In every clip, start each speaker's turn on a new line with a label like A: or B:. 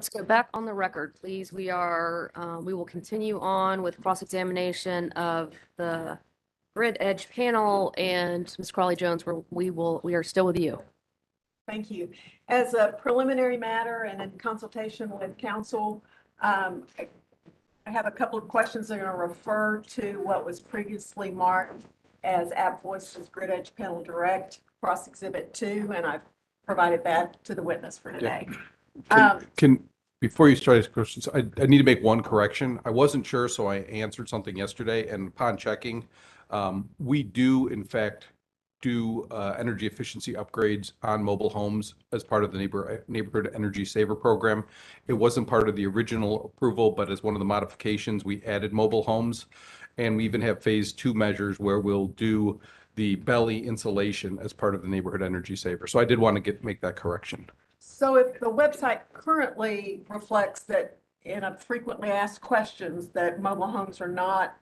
A: Let's go back on the record, please. We will continue on with cross-examination of the Grid Edge panel, and Ms. Crawley-Jones, we are still with you.
B: Thank you. As a preliminary matter and in consultation with council, I have a couple of questions that are going to refer to what was previously marked as App Voice's Grid Edge Panel Direct Cross Exhibit 2, and I've provided that to the witness for today.
C: Before you start these questions, I need to make one correction. I wasn't sure, so I answered something yesterday, and upon checking, we do, in fact, do energy efficiency upgrades on mobile homes as part of the Neighborhood Energy Saver program. It wasn't part of the original approval, but as one of the modifications, we added mobile homes. And we even have phase 2 measures where we'll do the belly insulation as part of the Neighborhood Energy Saver. So I did want to make that correction.
B: So if the website currently reflects that in a frequently asked questions that mobile homes are not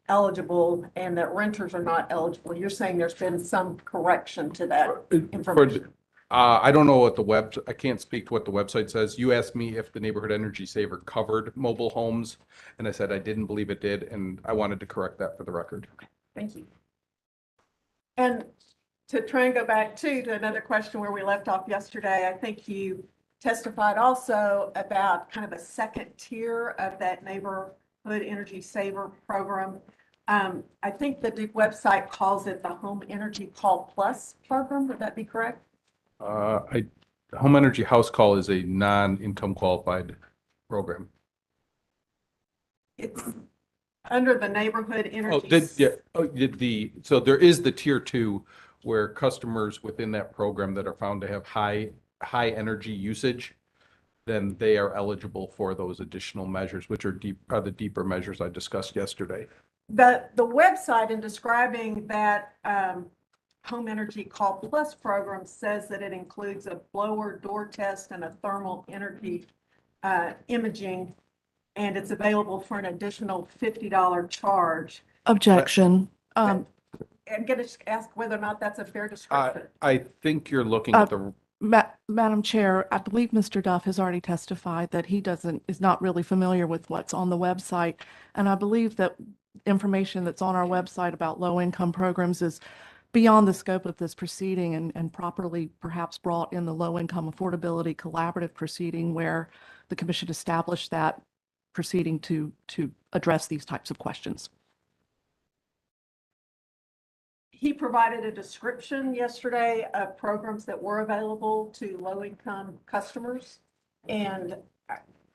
B: eligible and that renters are not eligible, you're saying there's been some correction to that information?
C: I don't know what I can't speak to what the website says. You asked me if the Neighborhood Energy Saver covered mobile homes, and I said I didn't believe it did, and I wanted to correct that for the record.
B: Thank you. And to try and go back to another question where we left off yesterday, I think you testified also about kind of a second tier of that Neighborhood Energy Saver program. I think the website calls it the Home Energy Call Plus program. Would that be correct?
C: Home Energy House Call is a non-income qualified program.
B: It's under the Neighborhood Energy.
C: So there is the tier 2 where customers within that program that are found to have high energy usage, then they are eligible for those additional measures, which are the deeper measures I discussed yesterday.
B: The website in describing that Home Energy Call Plus program says that it includes a blower door test and a thermal energy imaging, and it's available for an additional $50 charge.
D: Objection.
B: I'm going to ask whether or not that's a fair description.
C: I think you're looking at the...
D: Madam Chair, I believe Mr. Duff has already testified that he is not really familiar with what's on the website. And I believe that information that's on our website about low-income programs is beyond the scope of this proceeding and properly perhaps brought in the low-income affordability collaborative proceeding where the commission established that proceeding to address these types of questions.
B: He provided a description yesterday of programs that were available to low-income customers, and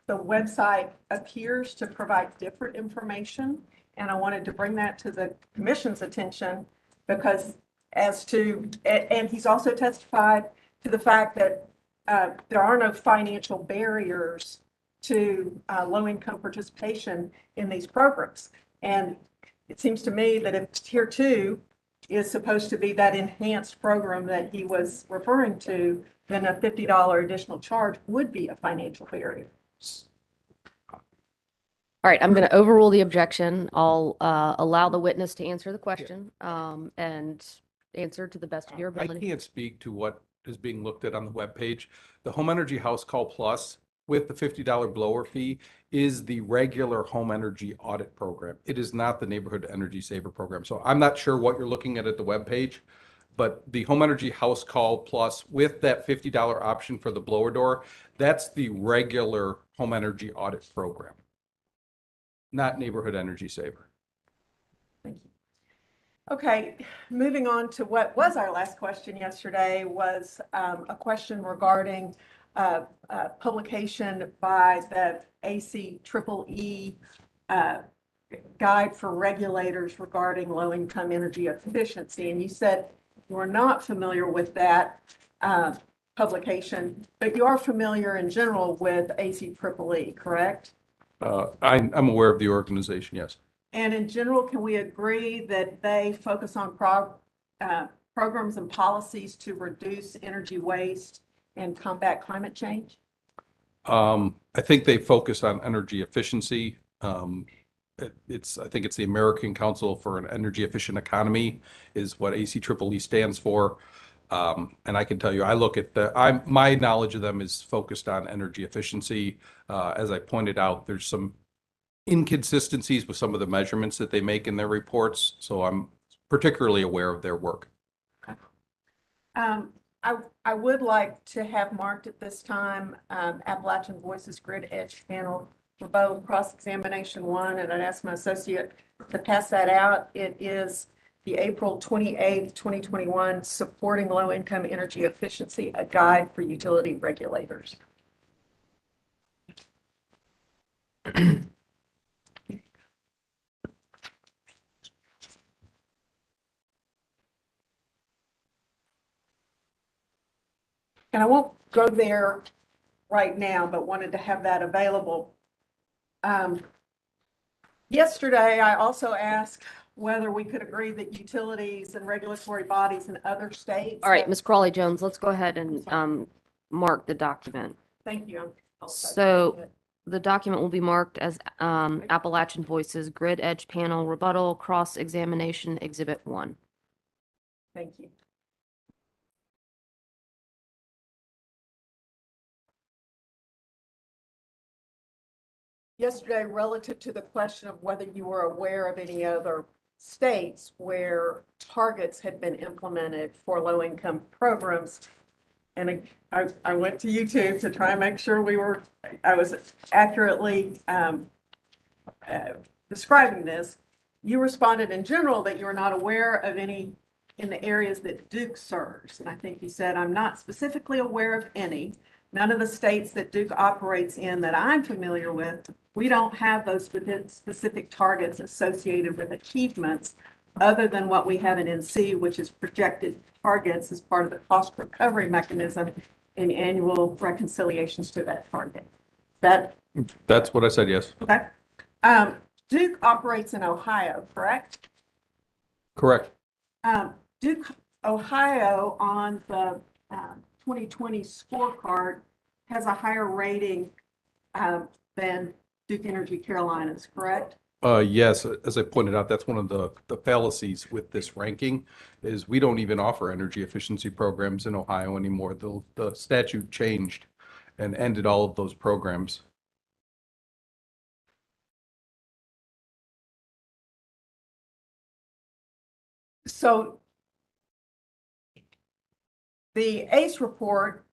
B: the website appears to provide different information, and I wanted to bring that to the commission's attention because and he's also testified to the fact that there are no financial barriers to low-income participation in these programs. And it seems to me that if tier 2 is supposed to be that enhanced program that he was referring to, then a $50 additional charge would be a financial barrier.
A: All right, I'm going to overrule the objection. I'll allow the witness to answer the question and answer to the best of your ability.
C: I can't speak to what is being looked at on the webpage. The Home Energy House Call Plus with the $50 blower fee is the regular home energy audit program. It is not the Neighborhood Energy Saver program. So I'm not sure what you're looking at the webpage, but the Home Energy House Call Plus with that $50 option for the blower door, that's the regular home energy audit program, not Neighborhood Energy Saver.
B: Thank you. Okay, moving on to what was our last question yesterday was a question regarding publication by the ACEEE guide for regulators regarding low-income energy efficiency. And you said you were not familiar with that publication, but you are familiar in general with ACEEE, correct?
C: I'm aware of the organization, yes.
B: And in general, can we agree that they focus on programs and policies to reduce energy waste and combat climate change?
C: I think they focus on energy efficiency. I think it's the American Council for an Energy Efficient Economy is what ACEEE stands for. And I can tell you, my knowledge of them is focused on energy efficiency. As I pointed out, there's some inconsistencies with some of the measurements that they make in their reports. So I'm particularly aware of their work.
B: Um, I would like to have marked at this time, Appalachian Voices Grid Edge Panel for both cross-examination 1, and I'd ask my associate to pass that out. It is the April 28th, 2021, Supporting Low-Income Energy Efficiency, a Guide for Utility Regulators. And I won't go there right now, but wanted to have that available. Yesterday, I also asked whether we could agree that utilities and regulatory bodies in other states.
A: All right, Ms. Crawley Jones, let's go ahead and mark the document.
B: Thank you.
A: So the document will be marked as Appalachian Voices Grid Edge Panel Rebuttal Cross-Examination Exhibit 1.
B: Thank you. Yesterday, relative to the question of whether you were aware of any other states where targets had been implemented for low-income programs, and I went to YouTube to try and make sure I was accurately describing this. You responded in general that you were not aware of any in the areas that Duke serves. And I think you said, I'm not specifically aware of any. None of the states that Duke operates in that I'm familiar with, we don't have those specific targets associated with achievements other than what we have in NC, which is projected targets as part of the cost recovery mechanism in annual reconciliations to that target.
C: That's what I said, yes.
B: Okay. Duke operates in Ohio, correct?
C: Correct.
B: Duke, Ohio on the 2020 scorecard has a higher rating than Duke Energy Carolinas, correct?
C: Yes, as I pointed out, that's one of the fallacies with this ranking is we don't even offer energy efficiency programs in Ohio anymore. The statute changed and ended all of those programs.
B: So the ACE report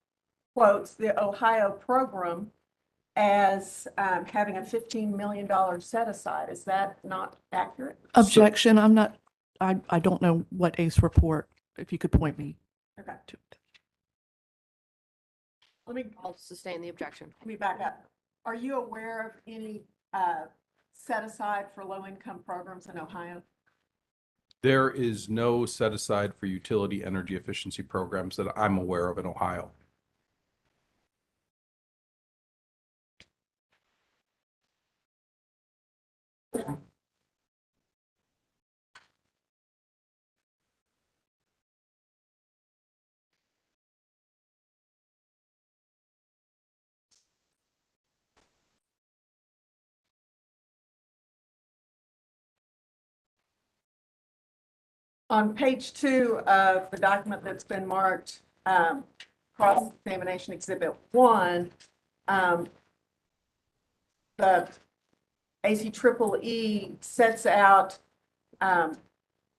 B: quotes the Ohio program as having a $15 million set aside. Is that not accurate?
D: Objection, I don't know what ACE report, if you could point me
B: Okay,
D: to it.
A: I'll sustain the objection.
B: let me back up. Are you aware of any set aside for low-income programs in Ohio?
C: There is no set aside for utility energy efficiency programs that I'm aware of in Ohio.
B: On page 2 of the document that's been marked cross-examination exhibit 1, the ACEEE sets out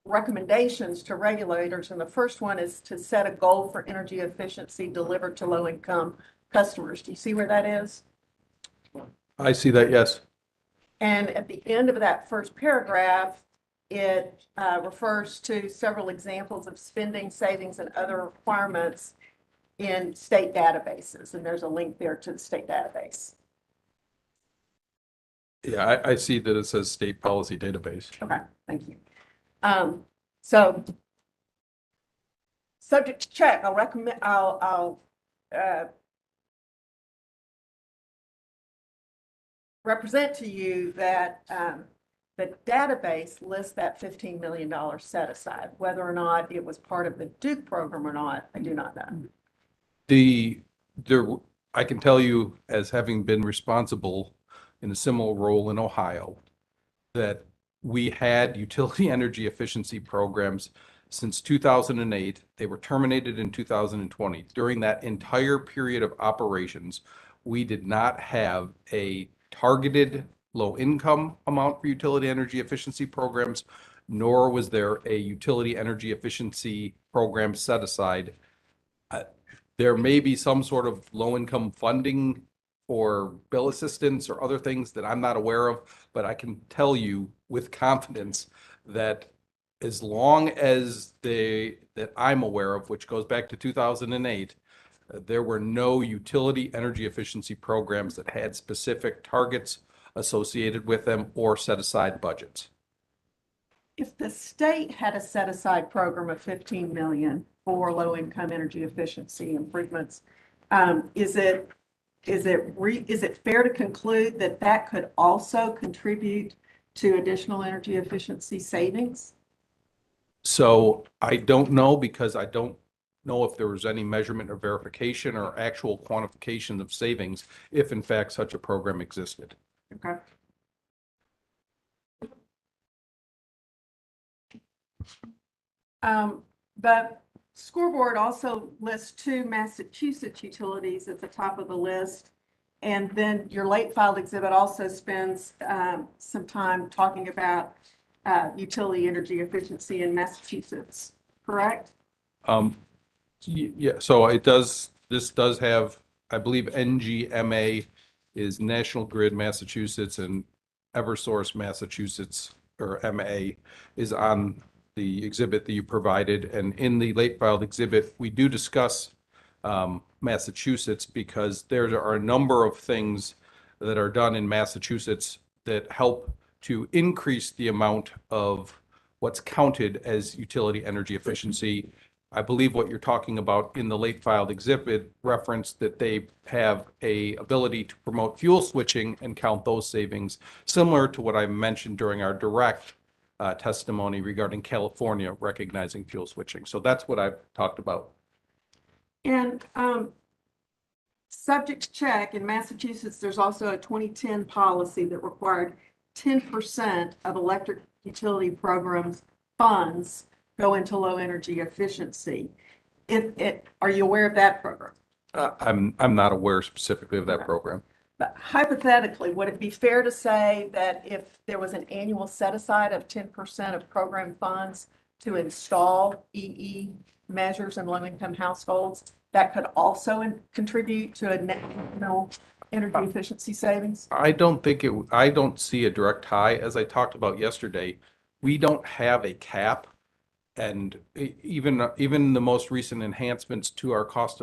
B: recommendations to regulators, and the first one is to set a goal for energy efficiency delivered to low-income customers. Do you see where that is?
C: I see that, yes.
B: And at the end of that first paragraph, it refers to several examples of spending, savings, and other requirements in state databases. And there's a link there to the state database.
C: Yeah, I see that it says state policy database.
B: Okay, thank you. So subject to check, I'll represent to you that the database lists that $15 million set aside. Whether or not it was part of the Duke program or not, I do not know.
C: I can tell you, as having been responsible in a similar role in Ohio, that we had utility energy efficiency programs since 2008. They were terminated in 2020. During that entire period of operations, we did not have a targeted low-income amount for utility energy efficiency programs, nor was there a utility energy efficiency program set aside. There may be some sort of low-income funding or bill assistance or other things that I'm not aware of, but I can tell you with confidence that as long as that I'm aware of, which goes back to 2008, there were no utility energy efficiency programs that had specific targets associated with them or set aside budgets.
B: If the state had a set aside program of 15 million for low income energy efficiency improvements, is it fair to conclude that that could also contribute to additional energy efficiency savings?
C: So I don't know, because I don't know if there was any measurement or verification or actual quantification of savings, if in fact such a program existed.
B: Okay. The scoreboard also lists 2 Massachusetts utilities at the top of the list. And then your late filed exhibit also spends some time talking about utility energy efficiency in Massachusetts, correct?
C: Yeah, so it does, this does have, I believe NGMA is National Grid Massachusetts, and Eversource Massachusetts, or MA, is on the exhibit that you provided. And in the late filed exhibit, we do discuss Massachusetts, because there are a number of things that are done in Massachusetts that help to increase the amount of what's counted as utility energy efficiency. I believe what you're talking about in the late filed exhibit referenced that they have a ability to promote fuel switching and count those savings, similar to what I mentioned during our direct testimony regarding California recognizing fuel switching. So that's what I've talked about.
B: And subject to check, in Massachusetts, there's also a 2010 policy that required 10% of electric utility programs funds go into low energy efficiency. Are you aware of that program?
C: I'm not aware specifically of that program.
B: But hypothetically, would it be fair to say that if there was an annual set aside of 10% of program funds to install EE measures in low income households, that could also contribute to a net energy efficiency savings?
C: I don't see a direct tie. As I talked about yesterday, we don't have a cap. And even the most recent enhancements to our cost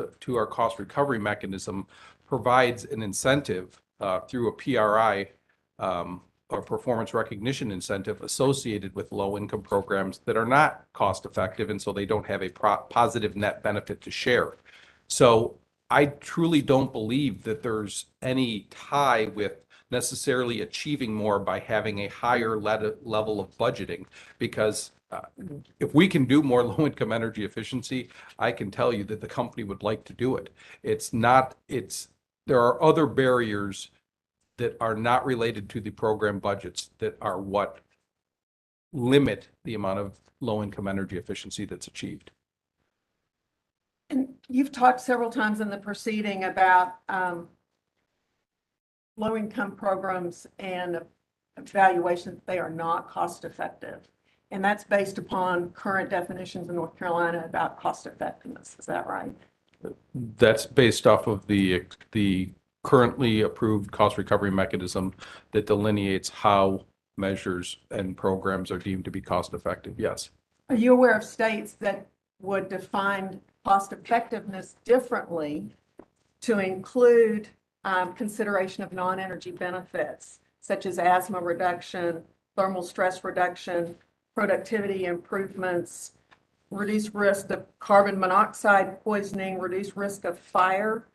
C: recovery mechanism provides an incentive through a PRI or performance recognition incentive associated with low income programs that are not cost effective, and so they don't have a positive net benefit to share. So I truly don't believe that there's any tie with necessarily achieving more by having a higher level of budgeting, because if we can do more low-income energy efficiency, I can tell you that the company would like to do it. There are other barriers that are not related to the program budgets that are what limit the amount of low-income energy efficiency that's achieved.
B: And you've talked several times in the proceeding about low-income programs and evaluation that they are not cost effective. And that's based upon current definitions in North Carolina about cost effectiveness. Is that right?
C: That's based off of the currently approved cost recovery mechanism that delineates how measures and programs are deemed to be cost effective. Yes.
B: Are you aware of states that would define cost effectiveness differently to include consideration of non-energy benefits, such as asthma reduction, thermal stress reduction, productivity improvements, reduced risk of carbon monoxide poisoning, reduced risk of fire,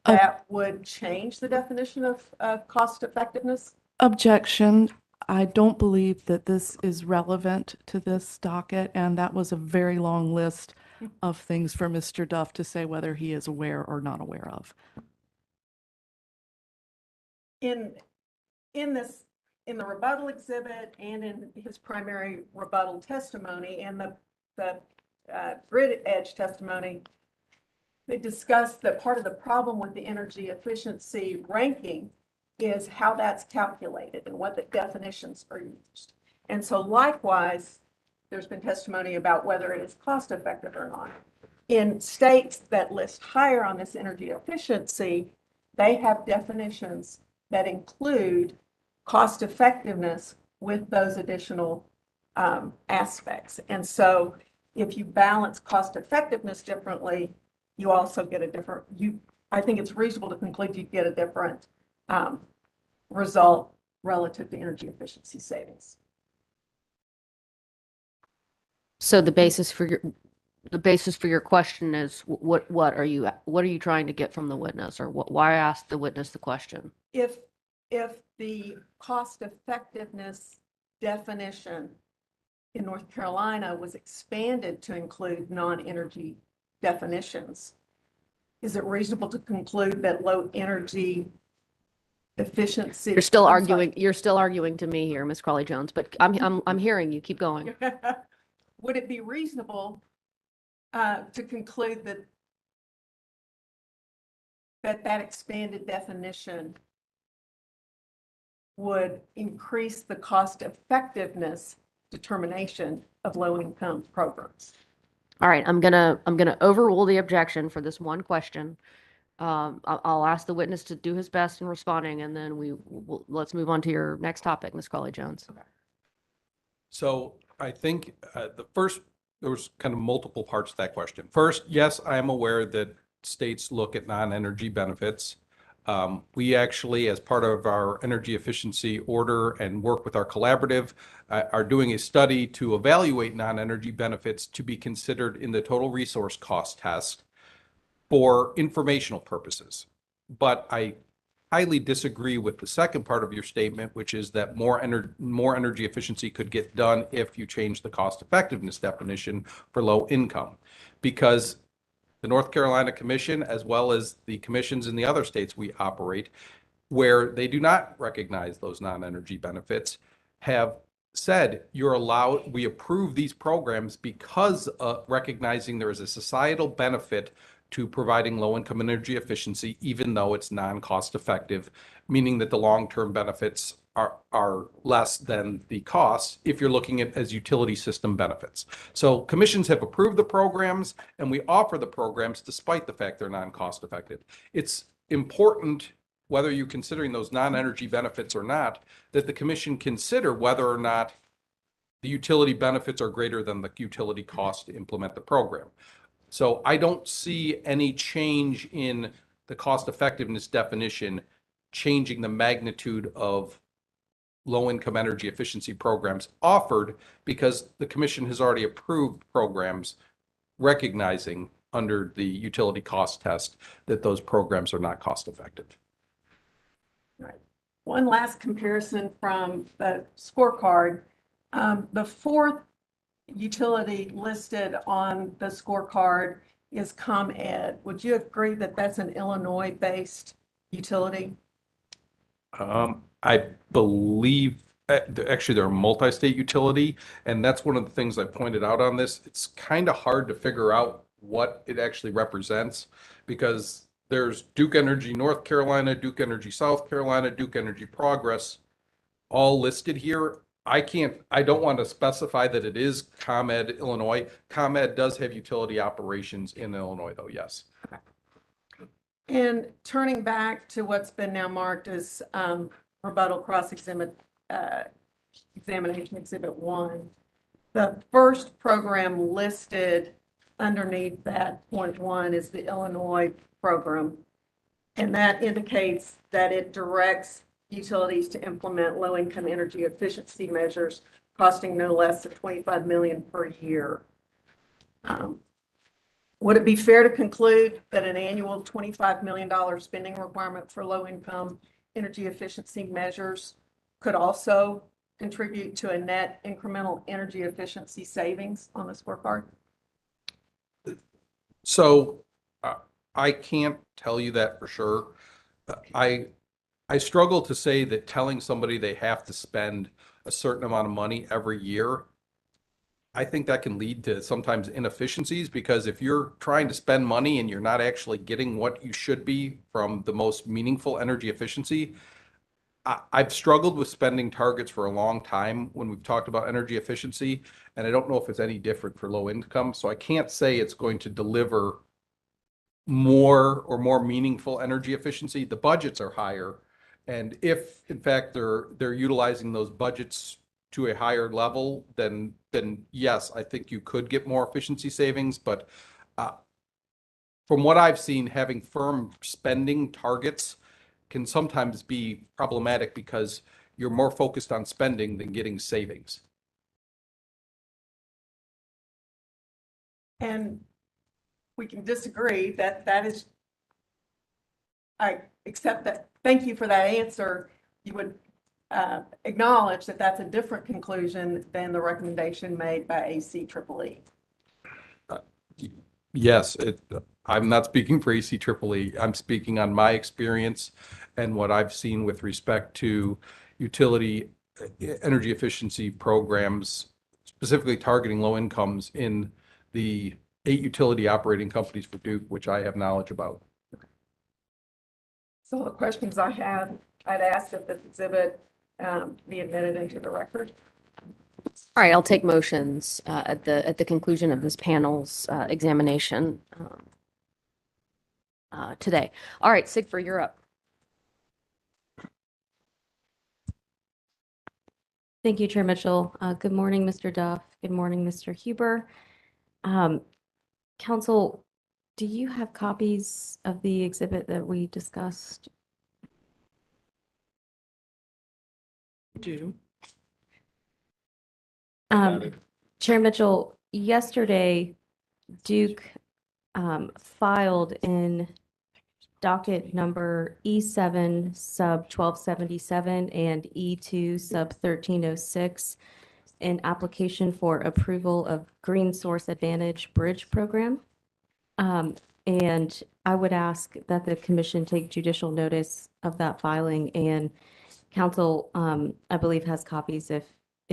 B: that would change the definition of cost effectiveness?
D: Objection. I don't believe that this is relevant to this docket, and that was a very long list of things for Mr. Duff to say whether he is aware or not aware of.
B: In the rebuttal exhibit and in his primary rebuttal testimony and the Grid Edge testimony, they discussed that part of the problem with the energy efficiency ranking is how that's calculated and what the definitions are used. And so likewise, there's been testimony about whether it is cost effective or not. In states that list higher on this energy efficiency, they have definitions that include cost effectiveness with those additional aspects. And so if you balance cost effectiveness differently, you also get a different, I think it's reasonable to conclude you get a different result relative to energy efficiency savings.
A: So the basis for your question is what are you trying to get from the witness, or why ask the witness the question?
B: If the cost effectiveness definition in North Carolina was expanded to include non-energy definitions, is it reasonable to conclude that low energy efficiency?
A: You're still arguing to me here, Ms. Crawley-Jones, but I'm hearing you. Keep going.
B: Would it be reasonable to conclude that expanded definition would increase the cost effectiveness determination of low income programs?
A: All right, I'm gonna overrule the objection for this one question. I'll ask the witness to do his best in responding, and then let's move on to your next topic, Ms. Crawley-Jones.
C: So I think there was kind of multiple parts to that question. First, yes, I am aware that states look at non-energy benefits. We actually, as part of our energy efficiency order and work with our collaborative, are doing a study to evaluate non-energy benefits to be considered in the total resource cost test for informational purposes. But I highly disagree with the second part of your statement, which is that more energy efficiency could get done if you change the cost effectiveness definition for low income, because the North Carolina Commission, as well as the commissions in the other states we operate, where they do not recognize those non-energy benefits, have said we approve these programs because recognizing there is a societal benefit to providing low-income energy efficiency, even though it's non-cost effective, meaning that the long-term benefits are less than the costs if you're looking at as utility system benefits. So commissions have approved the programs, and we offer the programs despite the fact they're non-cost effective. It's important, whether you're considering those non-energy benefits or not, that the commission consider whether or not the utility benefits are greater than the utility cost to implement the program. So I don't see any change in the cost effectiveness definition changing the magnitude of low-income energy efficiency programs offered, because the commission has already approved programs recognizing under the utility cost test that those programs are not cost effective.
B: Right. One last comparison from the scorecard. The fourth utility listed on the scorecard is ComEd. Would you agree that that's an Illinois-based utility?
C: I believe actually they're a multi-state utility, and that's one of the things I pointed out on this. It's kind of hard to figure out what it actually represents, because there's Duke Energy North Carolina, Duke Energy South Carolina, Duke Energy Progress, all listed here. I don't want to specify that it is ComEd Illinois. ComEd does have utility operations in Illinois, though, yes.
B: Okay. And turning back to what's been now marked as rebuttal cross-examination exhibit 1, the first program listed underneath that point 1 is the Illinois program, and that indicates that it directs utilities to implement low-income energy efficiency measures costing no less than $25 million per year. Would it be fair to conclude that an annual $25 million spending requirement for low-income energy efficiency measures could also contribute to a net incremental energy efficiency savings on the scorecard?
C: So I can't tell you that for sure. I struggle to say that telling somebody they have to spend a certain amount of money every year I think that can lead to sometimes inefficiencies, because if you're trying to spend money and you're not actually getting what you should be from the most meaningful energy efficiency, I've struggled with spending targets for a long time when we've talked about energy efficiency, and I don't know if it's any different for low income. So I can't say it's going to deliver more meaningful energy efficiency. The budgets are higher. And if in fact they're utilizing those budgets to a higher level, then yes, I think you could get more efficiency savings. But uh, from what I've seen, having firm spending targets can sometimes be problematic because you're more focused on spending than getting savings.
B: And we can disagree that is, I accept that. Thank you for that answer. You would acknowledge that that's a different conclusion than the recommendation made by ACEEE.
C: Yes, I'm not speaking for ACEEE. I'm speaking on my experience and what I've seen with respect to utility energy efficiency programs, specifically targeting low incomes in the 8 utility operating companies for Duke, which I have knowledge about.
B: So the questions I had, I'd ask that the exhibit be admitted into the record.
A: All right, I'll take motions at the conclusion of this panel's examination today. All right, Sigfrid, you're up.
E: Thank you, Chair Mitchell. Good morning, Mr. Duff. Good morning, Mr. Huber. Council, do you have copies of the exhibit that we discussed?
D: Do.
E: Chair Mitchell, yesterday, Duke filed in docket number E7 sub 1277 and E2 sub 1306 an application for approval of Green Source Advantage Bridge Program. And I would ask that the commission take judicial notice of that filing, and council, I believe, has copies if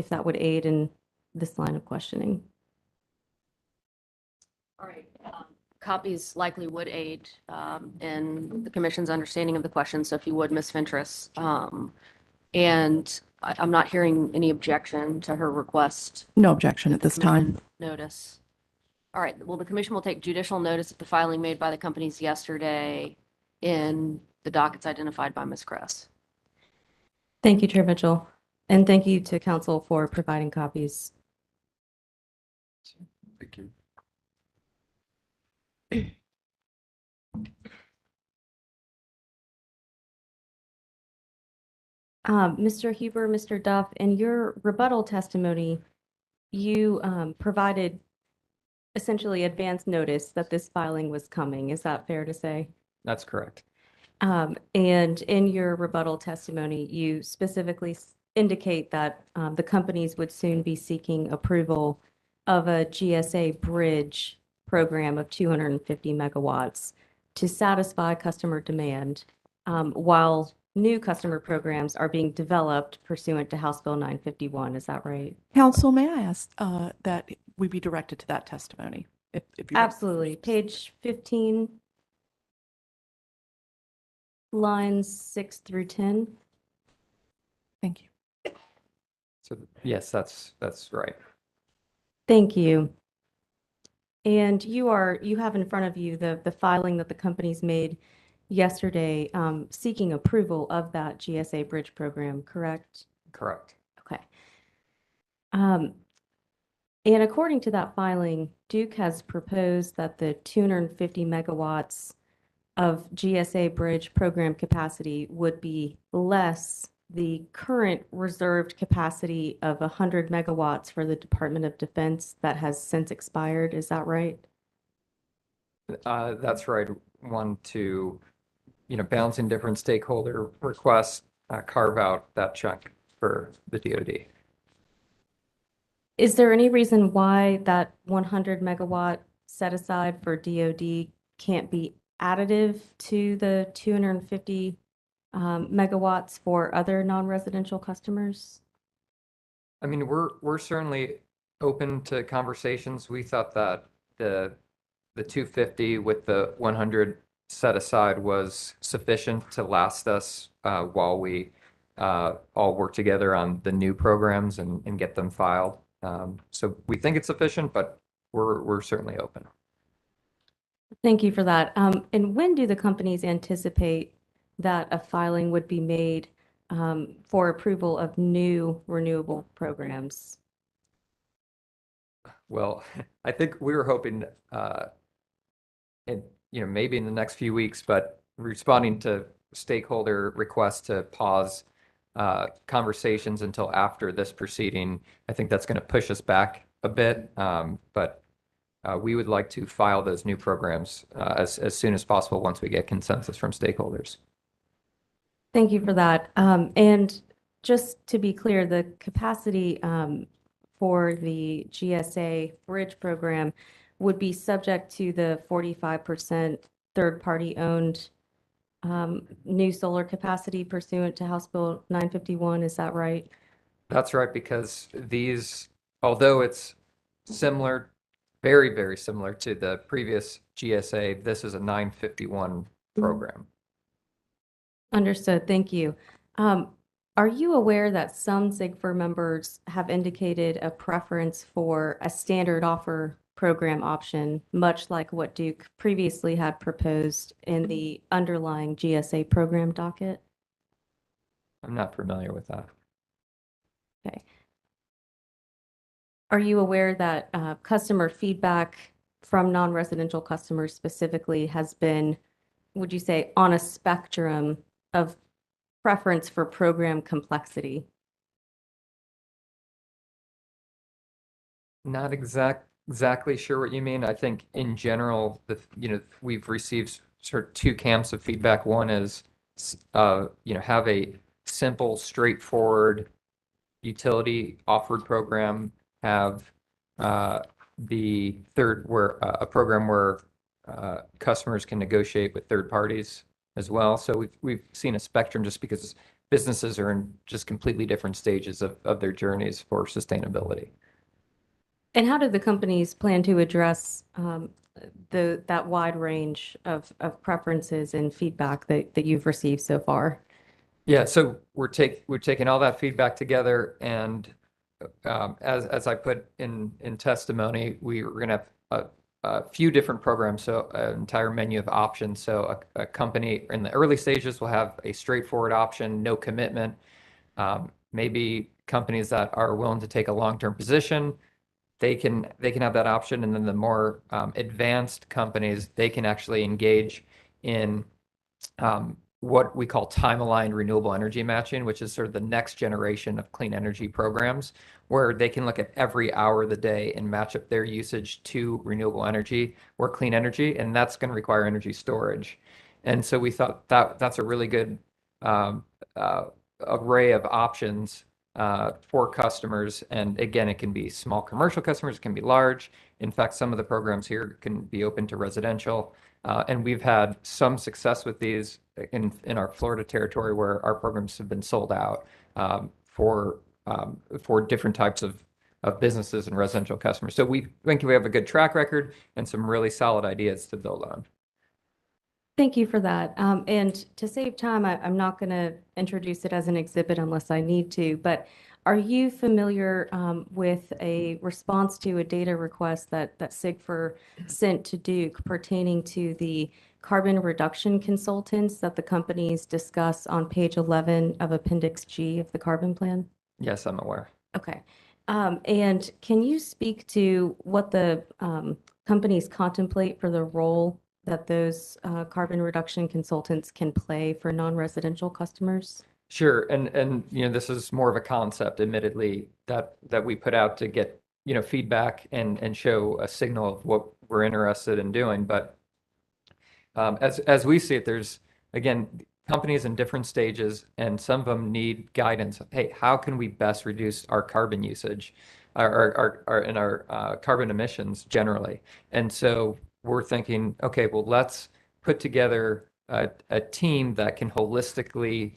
E: that would aid in this line of questioning.
A: All right. Copies likely would aid in the commission's understanding of the question. So if you would, Ms. Fentress. And I'm not hearing any objection to her request.
D: No objection at this time.
A: Notice. All right. Well, the commission will take judicial notice of the filing made by the companies yesterday in the dockets identified by Ms. Kress.
E: Thank you, Chair Mitchell. And thank you to council for providing copies.
C: Thank you.
E: Mr. Huber, Mr. Duff, in your rebuttal testimony, you provided essentially advance notice that this filing was coming. Is that fair to say?
F: That's correct.
E: And in your rebuttal testimony, you specifically indicate that the companies would soon be seeking approval of a GSA bridge program of 250 megawatts to satisfy customer demand, while new customer programs are being developed pursuant to House Bill 951. Is that right?
D: Council, may I ask that we be directed to that testimony? If you
E: Absolutely. Page 15, lines 6 through 10.
D: Thank you.
F: So yes, that's right.
E: Thank you. And you have in front of you the filing that the companies made yesterday, seeking approval of that GSA bridge program, correct?
F: Correct.
E: Okay. And according to that filing, Duke has proposed that the 250 megawatts of GSA bridge program capacity would be less the current reserved capacity of 100 megawatts for the Department of Defense that has since expired. Is that right?
F: That's right. One to, balancing different stakeholder requests, carve out that chunk for the DoD.
E: Is there any reason why that 100 megawatt set aside for DoD can't be additive to the 250 megawatts for other non-residential customers?
F: I mean, we're certainly open to conversations. We thought that the 250 with the 100 set aside was sufficient to last us while we all work together on the new programs and get them filed. So we think it's sufficient, but we're certainly open.
E: Thank you for that. And when do the companies anticipate that a filing would be made for approval of new renewable programs?
F: Well, I think we were hoping, maybe in the next few weeks, but responding to stakeholder requests to pause conversations until after this proceeding, I think that's going to push us back a bit. But we would like to file those new programs as soon as possible once we get consensus from stakeholders.
E: Thank you for that. And just to be clear, the capacity for the GSA bridge program would be subject to the 45% third-party owned new solar capacity pursuant to House Bill 951. Is that right?
F: That's right, because these, although it's similar, very, very similar to the previous GSA, this is a 951 program.
E: Understood. Thank you. Are you aware that some SIGFR members have indicated a preference for a standard offer program option, much like what Duke previously had proposed in the underlying GSA program docket?
F: I'm not familiar with that.
E: Okay. Are you aware that customer feedback from non-residential customers specifically has been, would you say, on a spectrum of preference for program complexity?
F: Not exactly sure what you mean. I think in general, we've received sort of two camps of feedback. One is, have a simple, straightforward utility offered program, have the third where a program where customers can negotiate with third parties as well. So we've seen a spectrum just because businesses are in just completely different stages of their journeys for sustainability.
E: And how do the companies plan to address that wide range of preferences and feedback that you've received so far?
F: Yeah, so we're taking all that feedback together, and as I put in testimony, we're going to have a few different programs, so an entire menu of options. So a company in the early stages will have a straightforward option, no commitment. Maybe companies that are willing to take a long-term position, they can have that option, and then the more advanced companies, they can actually engage in what we call time-aligned renewable energy matching, which is sort of the next generation of clean energy programs, where they can look at every hour of the day and match up their usage to renewable energy or clean energy, and that's going to require energy storage. And so we thought that that's a really good array of options for customers. And again, it can be small commercial customers, it can be large. In fact, some of the programs here can be open to residential. And we've had some success with these in our Florida territory, where our programs have been sold out for different types of businesses and residential customers. So we think we have a good track record and some really solid ideas to build on.
E: Thank you for that. And to save time, I'm not going to introduce it as an exhibit unless I need to, but are you familiar with a response to a data request that SIGFR sent to Duke pertaining to the carbon reduction consultants that the companies discuss on page 11 of Appendix G of the carbon plan?
F: Yes, I'm aware.
E: Okay. And can you speak to what the companies contemplate for the role that those carbon reduction consultants can play for non-residential customers?
F: Sure, and this is more of a concept, admittedly, that we put out to get feedback and show a signal of what we're interested in doing. But as we see it, there's again companies in different stages, and some of them need guidance. Hey, how can we best reduce our carbon usage, our carbon emissions generally? And so we're thinking, okay, well, let's put together a team that can holistically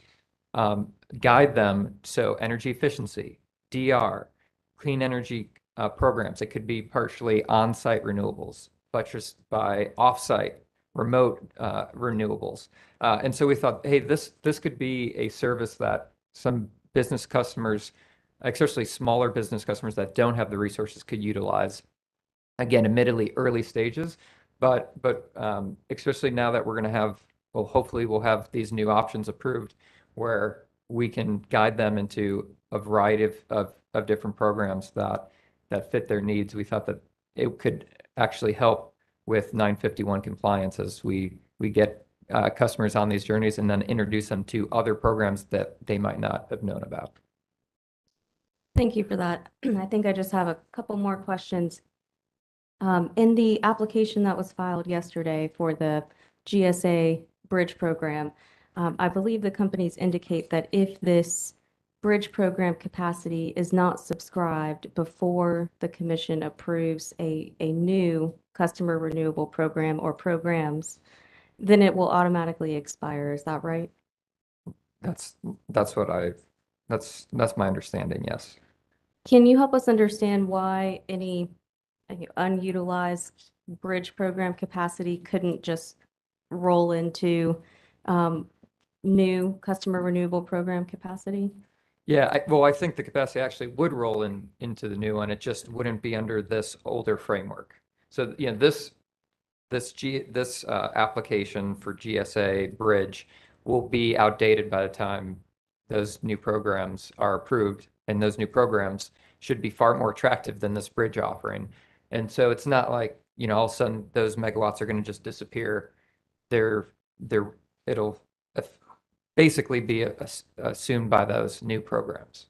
F: guide them. So energy efficiency, DR, clean energy programs. It could be partially on-site renewables, buttressed by off-site remote renewables. And so we thought, hey, this could be a service that some business customers, especially smaller business customers that don't have the resources, could utilize. Again, admittedly early stages, but especially now that we're going to have, well, hopefully we'll have these new options approved where we can guide them into a variety of different programs that fit their needs. We thought that it could actually help with 951 compliance as we get customers on these journeys and then introduce them to other programs that they might not have known about.
E: Thank you for that. I think I just have a couple more questions. In the application that was filed yesterday for the GSA Bridge Program, I believe the companies indicate that if this bridge program capacity is not subscribed before the commission approves a new customer renewable program or programs, then it will automatically expire. Is that right?
F: That's my understanding, yes.
E: Can you help us understand why any unutilized bridge program capacity couldn't just roll into new customer renewable program capacity?
F: Yeah, well, I think the capacity actually would roll into the new one. It just wouldn't be under this older framework. So, this application for GSA Bridge will be outdated by the time those new programs are approved, and those new programs should be far more attractive than this bridge offering. And so it's not like, all of a sudden those megawatts are going to just disappear. It'll basically be assumed by those new programs.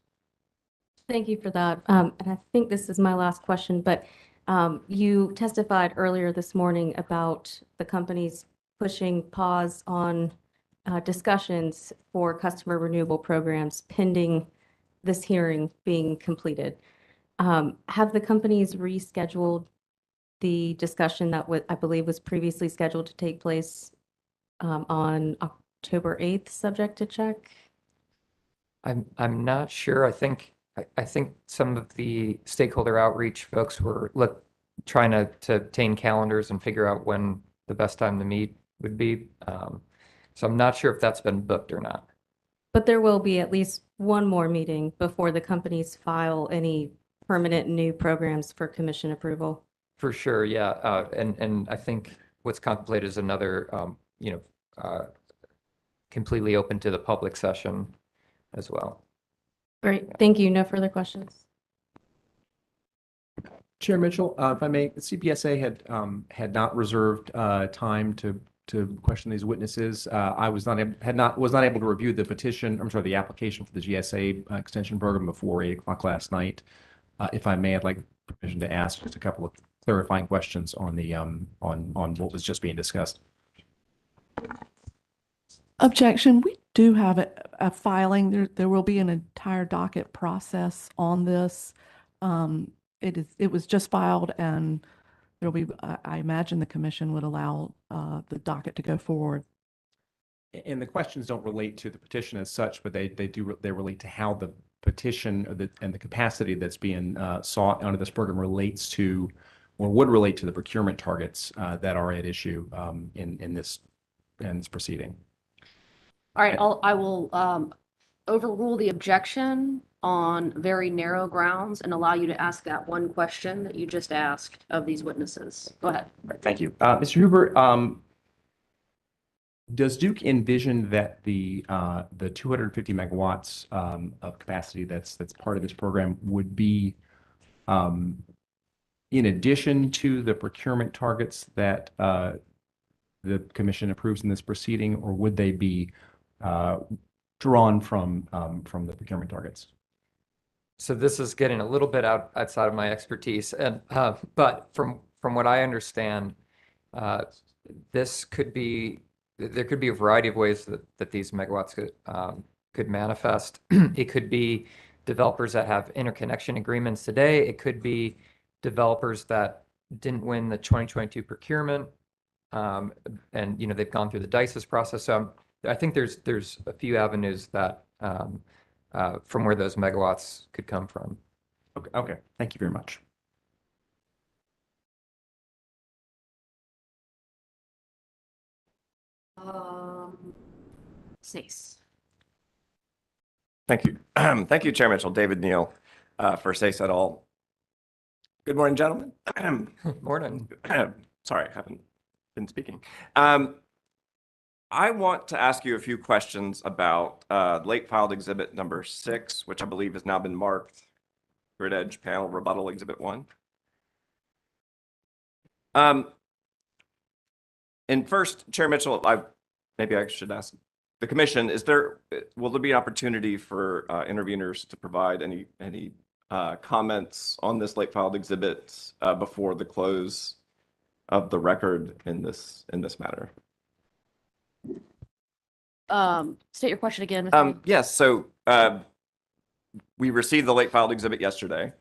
E: Thank you for that. And I think this is my last question, but you testified earlier this morning about the companies pushing pause on discussions for customer renewable programs pending this hearing being completed. Have the companies rescheduled the discussion that I believe was previously scheduled to take place on October 8th, subject to check?
F: I'm not sure. I think some of the stakeholder outreach folks were trying to obtain calendars and figure out when the best time to meet would be. So I'm not sure if that's been booked or not.
E: But there will be at least one more meeting before the companies file any permanent new programs for commission approval.
F: For sure, yeah. And I think what's contemplated is another, completely open to the public session as well.
E: Great, thank you. No further questions.
G: Chair Mitchell, if I may, the CPSA had not reserved time to question these witnesses. I was not able to review the application for the GSA extension program before 8 o'clock last night. If I may, I'd like permission to ask just a couple of clarifying questions on the on what was just being discussed.
D: Objection. We do have a filing. There will be an entire docket process on this. It was just filed, and there'll be, I imagine the commission would allow the docket to go forward.
G: And the questions don't relate to the petition as such, but they relate to how the petition and the capacity that's being sought under this program relates to, or would relate to, the procurement targets that are at issue in this proceeding.
A: All right, I will overrule the objection on very narrow grounds and allow you to ask that one question that you just asked of these witnesses. Go ahead.
G: Right, thank you. Mr. Hoover, does Duke envision that the 250 megawatts of capacity that's part of this program would be in addition to the procurement targets that the commission approves in this proceeding, or would they be drawn from the procurement targets?
F: So this is getting a little bit outside of my expertise, and but from what I understand, there could be a variety of ways that these megawatts could manifest. It could be developers that have interconnection agreements today. It could be developers that didn't win the 2022 procurement, and they've gone through the DICES process. So I think there's a few avenues that from where those megawatts could come from.
G: Okay. Thank you very much.
A: Sace.
H: Thank you. Thank you, Chair Mitchell. David Neal for SACE et al. Good morning, gentlemen.
F: Morning.
H: Sorry, I haven't been speaking. I want to ask you a few questions about late filed exhibit number 6, which I believe has now been marked Grid Edge Panel Rebuttal Exhibit 1. And first, Chair Mitchell, maybe I should ask the commission, will there be an opportunity for interveners to provide any comments on this late filed exhibit before the close of the record in this matter?
A: State your question again. Mr. Lee.
H: Yes, so we received the late filed exhibit yesterday.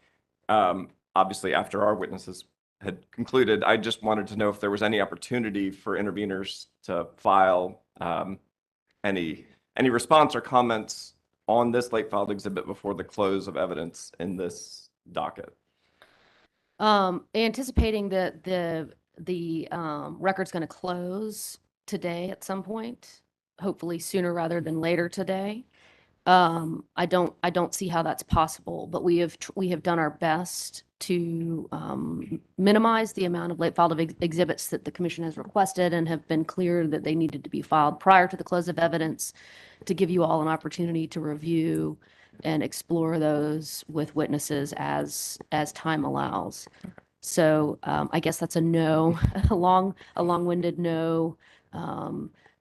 H: Obviously, after our witnesses had concluded, I just wanted to know if there was any opportunity for interveners to file any response or comments on this late filed exhibit before the close of evidence in this docket.
A: Anticipating that the record's going to close today at some point, hopefully sooner rather than later today. I don't see how that's possible, but we have done our best to minimize the amount of late filed exhibits that the commission has requested and have been clear that they needed to be filed prior to the close of evidence to give you all an opportunity to review and explore those with witnesses as time allows. So I guess that's a no, a long-winded no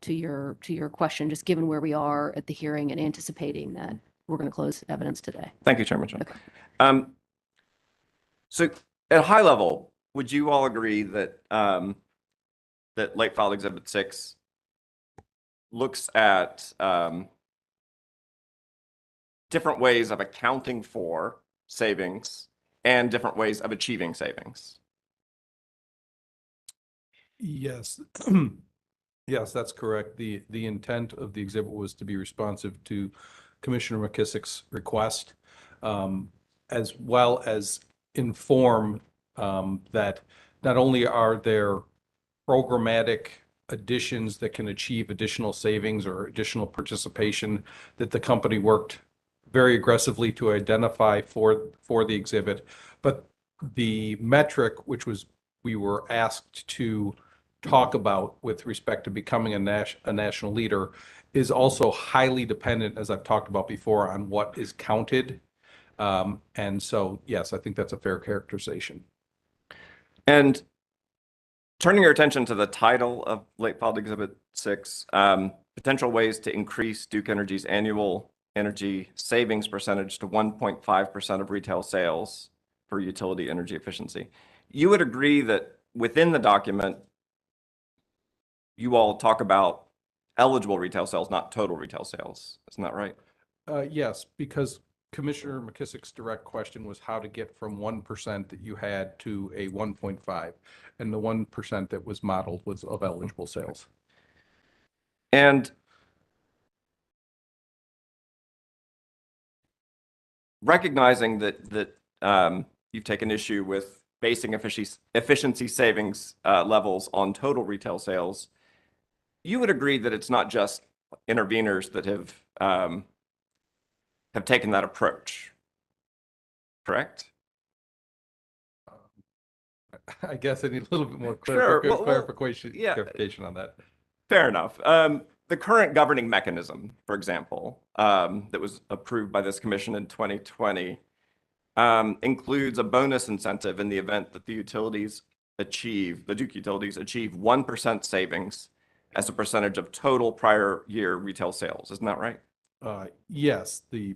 A: to your question, just given where we are at the hearing and anticipating that we're going to close evidence today.
H: Thank you, Chair Mitchell.
A: Okay.
H: So at a high level, would you all agree that that late filed exhibit 6 looks at different ways of accounting for savings and different ways of achieving savings?
C: Yes. Yes, that's correct. The intent of the exhibit was to be responsive to Commissioner McKissick's request, as well as inform that not only are there programmatic additions that can achieve additional savings or additional participation that the company worked very aggressively to identify for the exhibit, but the metric we were asked to talk about with respect to becoming a national leader is also highly dependent, as I've talked about before, on what is counted. And so, yes, I think that's a fair characterization.
H: And turning your attention to the title of late filed exhibit 6, potential ways to increase Duke Energy's annual energy savings percentage to 1.5% of retail sales for utility energy efficiency. You would agree that within the document, you all talk about eligible retail sales, not total retail sales. Isn't that right?
C: Yes, because Commissioner McKissick's direct question was how to get from 1% that you had to a 1.5, and the 1% that was modeled was of eligible sales.
H: And recognizing that you've taken issue with basing efficiency savings levels on total retail sales, you would agree that it's not just interveners that have taken that approach, correct?
C: I guess I need a little bit more
H: Sure.
C: clarification on that.
H: Fair enough. The current governing mechanism, for example, that was approved by this commission in 2020, includes a bonus incentive in the event that the Duke utilities achieve 1% savings as a percentage of total prior year retail sales. Isn't that right?
C: Yes, the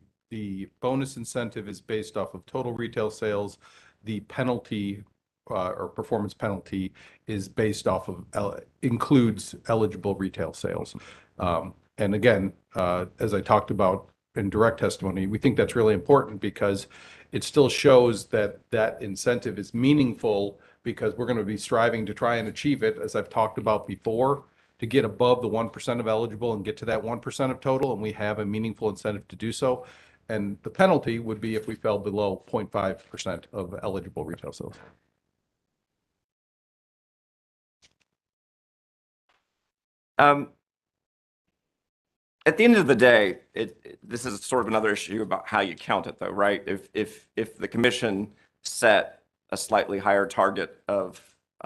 C: bonus incentive is based off of total retail sales. The penalty or performance penalty is based off of includes eligible retail sales. And again, as I talked about in direct testimony, we think that's really important because it still shows that that incentive is meaningful, because we're going to be striving to try and achieve it, as I've talked about before, to get above the 1% of eligible and get to that 1% of total, and we have a meaningful incentive to do so. And the penalty would be if we fell below 0.5% of eligible retail sales.
H: at the end of the day, this is sort of another issue about how you count it though, right? If the commission set a slightly higher target of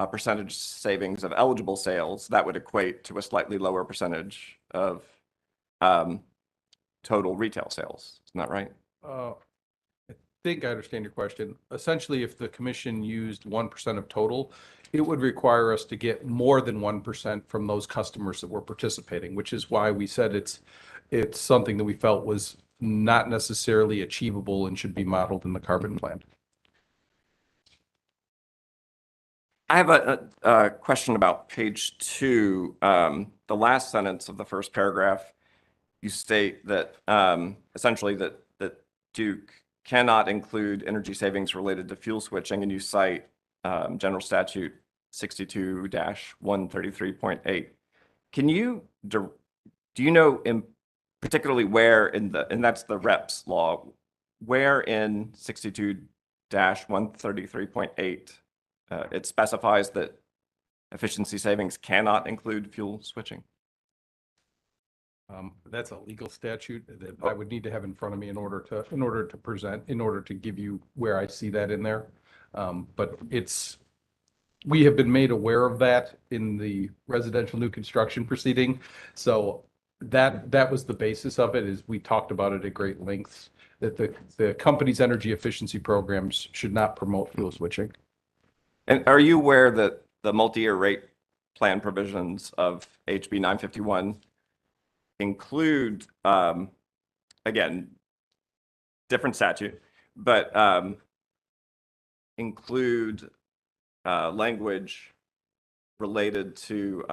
H: percentage savings of eligible sales, that would equate to a slightly lower percentage of total retail sales. Isn't that right?
C: I think I understand your question. Essentially, if the commission used 1% of total, it would require us to get more than 1% from those customers that were participating, which is why we said it's something that we felt was not necessarily achievable and should be modeled in the carbon plan.
H: I have a question about page 2, the last sentence of the first paragraph. You state that essentially that Duke cannot include energy savings related to fuel switching, and you cite General Statute 62-133.8. Can you do you know in particularly where in and that's the REPS law, where in 62-133.8 it specifies that efficiency savings cannot include fuel switching?
C: That's a legal statute that I would need to have in front of me in order to give you where I see that in there. But we have been made aware of that in the residential new construction proceeding. So that was the basis of it, is we talked about it at great lengths, that the company's energy efficiency programs should not promote fuel switching.
H: And are you aware that the multi-year rate plan provisions of HB 951 include, again, different statute, but include language related to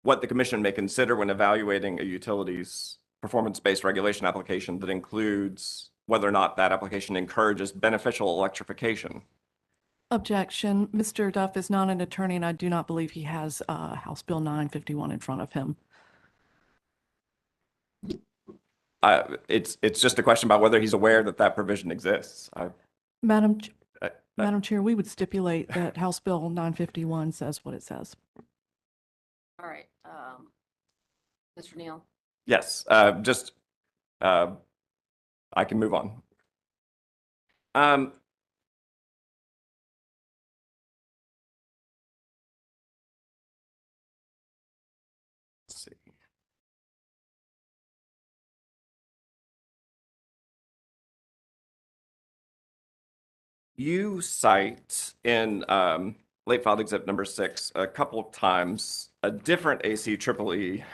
H: what the commission may consider when evaluating a utility's performance-based regulation application that includes whether or not that application encourages beneficial electrification?
D: Objection. Mr. Duff is not an attorney, and I do not believe he has House Bill 951 in front of him.
H: It's just a question about whether he's aware that that provision exists.
D: Madam Chair, we would stipulate that House Bill 951 says what it says.
A: All right. Mr. Neal.
H: Yes, I can move on. Let's see. You cite in late filed exhibit number 6 a couple of times a different ACEEE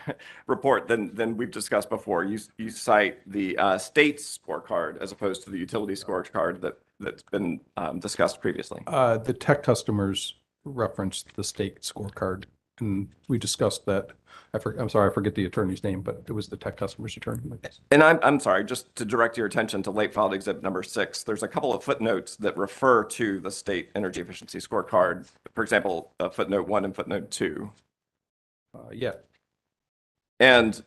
H: report than we've discussed before. You cite the state's scorecard as opposed to the utility scorecard that's been discussed previously.
C: The tech customers referenced the state scorecard, and we discussed that. I'm sorry, I forget the attorney's name, but it was the tech customers attorney.
H: And I'm sorry, just to direct your attention to late filed exhibit number 6, there's a couple of footnotes that refer to the state energy efficiency scorecard. For example, footnote 1 and footnote 2.
C: Yeah.
H: And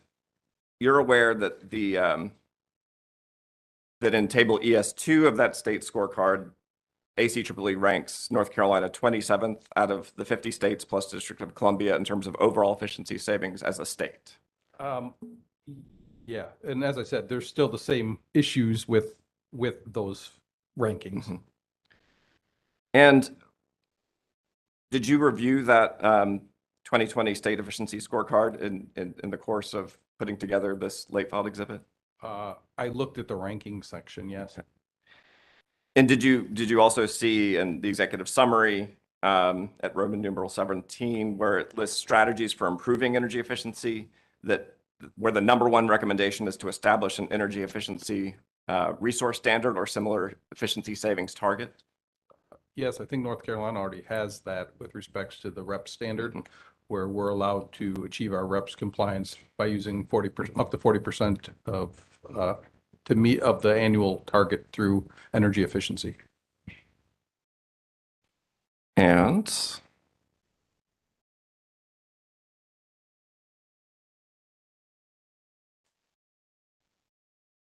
H: you're aware that that in table ES2 of that state scorecard, ACEEE ranks North Carolina 27th out of the 50 states plus District of Columbia in terms of overall efficiency savings as a state.
C: Yeah, and as I said, there's still the same issues with those rankings.
H: Mm-hmm. And did you review that 2020 state efficiency scorecard in the course of putting together this late filed exhibit?
C: I looked at the ranking section, yes.
H: And did you also see in the executive summary at Roman numeral 17 where it lists strategies for improving energy efficiency, where the #1 recommendation is to establish an energy efficiency resource standard or similar efficiency savings target?
C: Yes, I think North Carolina already has that with respects to the REP standard, where we're allowed to achieve our REPS compliance by using 40% up to 40% of to meet of the annual target through energy efficiency.
H: And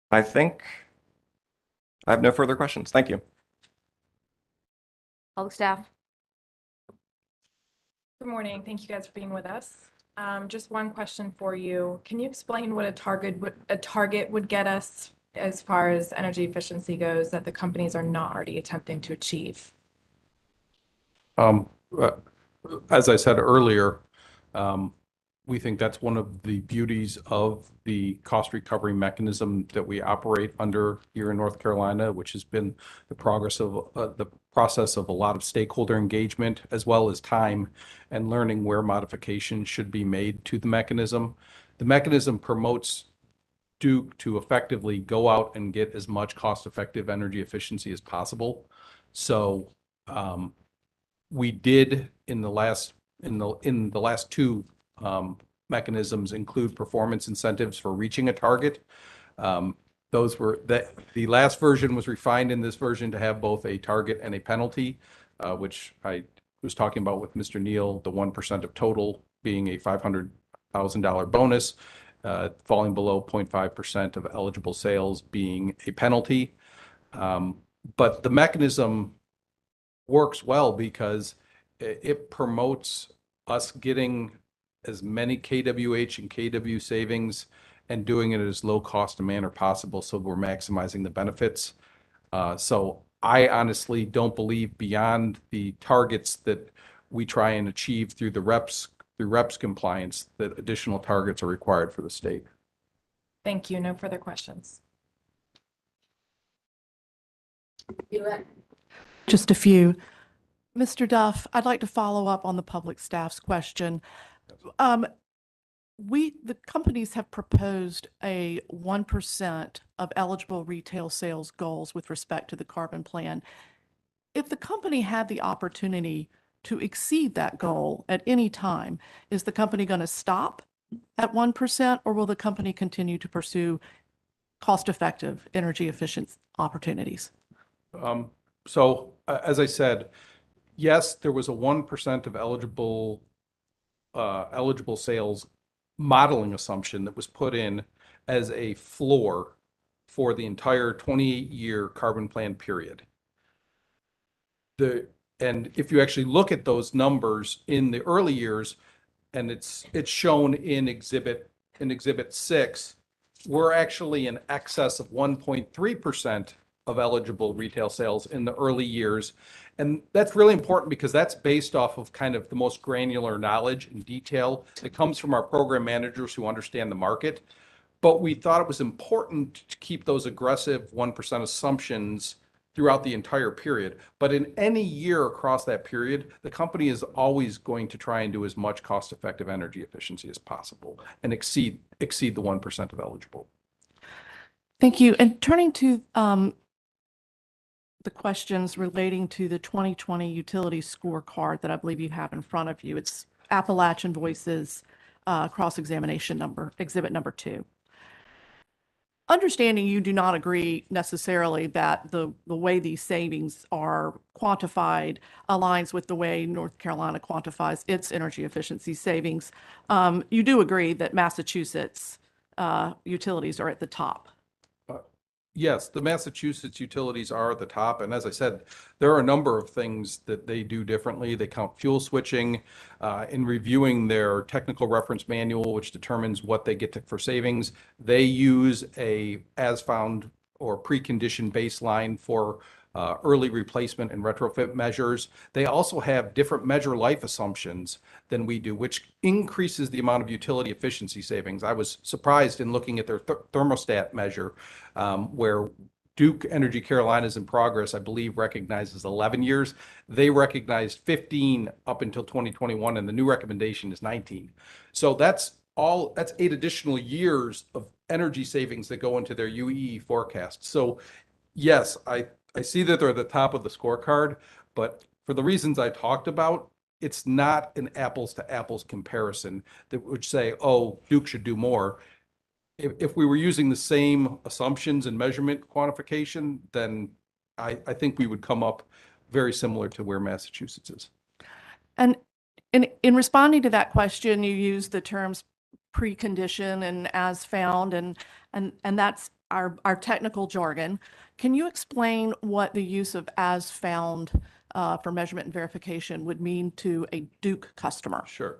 H: I think I have no further questions. Thank you.
A: Public staff.
I: Good morning. Thank you guys for being with us. Just one question for you. Can you explain what a target would get us as far as energy efficiency goes that the companies are not already attempting to achieve?
C: Um, uh, as I said earlier, we think that's one of the beauties of the cost recovery mechanism that we operate under here in North Carolina, which has been the process of a lot of stakeholder engagement, as well as time and learning where modifications should be made to the mechanism. The mechanism promotes Duke to effectively go out and get as much cost-effective energy efficiency as possible. So, we did in the last two mechanisms include performance incentives for reaching a target. Those were the last version was refined in this version to have both a target and a penalty, which I was talking about with Mr. Neal, the 1% of total being a $500,000 bonus, falling below 0.5% of eligible sales being a penalty. But the mechanism works well because it promotes us getting as many KWH and KW savings and doing it as low cost a manner possible so we're maximizing the benefits. So I honestly don't believe beyond the targets that we try and achieve through reps compliance that additional targets are required for the state.
I: Thank you. No further questions.
D: Just a few. Mr. Duff, I'd like to follow up on the public staff's question. The companies have proposed a 1% of eligible retail sales goals with respect to the carbon plan. If the company had the opportunity to exceed that goal at any time, is the company going to stop at 1%, or will the company continue to pursue cost-effective, energy efficient opportunities?
C: So as I said, yes, there was a 1% of eligible sales modeling assumption that was put in as a floor for the entire 28-year carbon plan period. And if you actually look at those numbers in the early years, and it's shown in Exhibit 6, we're actually in excess of 1.3% of eligible retail sales in the early years. And that's really important because that's based off of kind of the most granular knowledge and detail that comes from our program managers who understand the market. But we thought it was important to keep those aggressive 1% assumptions throughout the entire period. But in any year across that period, the company is always going to try and do as much cost-effective energy efficiency as possible and exceed the 1% of eligible.
D: Thank you. And turning to the questions relating to the 2020 utility scorecard that I believe you have in front of you. It's Appalachian Voices cross-examination exhibit number 2. Understanding you do not agree necessarily that the way these savings are quantified aligns with the way North Carolina quantifies its energy efficiency savings, you do agree that Massachusetts utilities are at the top.
C: Yes, the Massachusetts utilities are at the top. And as I said, there are a number of things that they do differently. They count fuel switching in reviewing their technical reference manual, which determines what they get for savings. They use a as found or preconditioned baseline for early replacement and retrofit measures. They also have different measure life assumptions than we do, which increases the amount of utility efficiency savings. I was surprised in looking at their thermostat measure, where Duke Energy Carolinas in Progress, I believe, recognizes 11 years. They recognized 15 up until 2021, and the new recommendation is 19. So that's 8 additional years of energy savings that go into their UEE forecast. So yes, I see that they're at the top of the scorecard, but for the reasons I talked about, it's not an apples to apples comparison that would say, oh, Duke should do more. If we were using the same assumptions and measurement quantification, then I think we would come up very similar to where Massachusetts is.
D: And in responding to that question, you use the terms precondition and as found, and that's our technical jargon. Can you explain what the use of as found for measurement and verification would mean to a Duke customer?
C: Sure.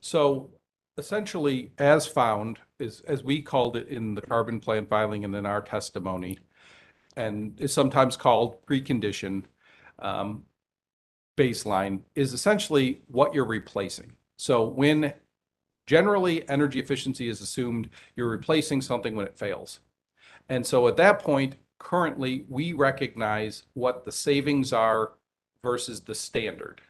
C: So essentially, as found, is, as we called it in the carbon plan filing and in our testimony, and is sometimes called precondition, um, baseline, is essentially what you're replacing. So when generally energy efficiency is assumed, you're replacing something when it fails. And so at that point, currently, we recognize what the savings are versus the standard,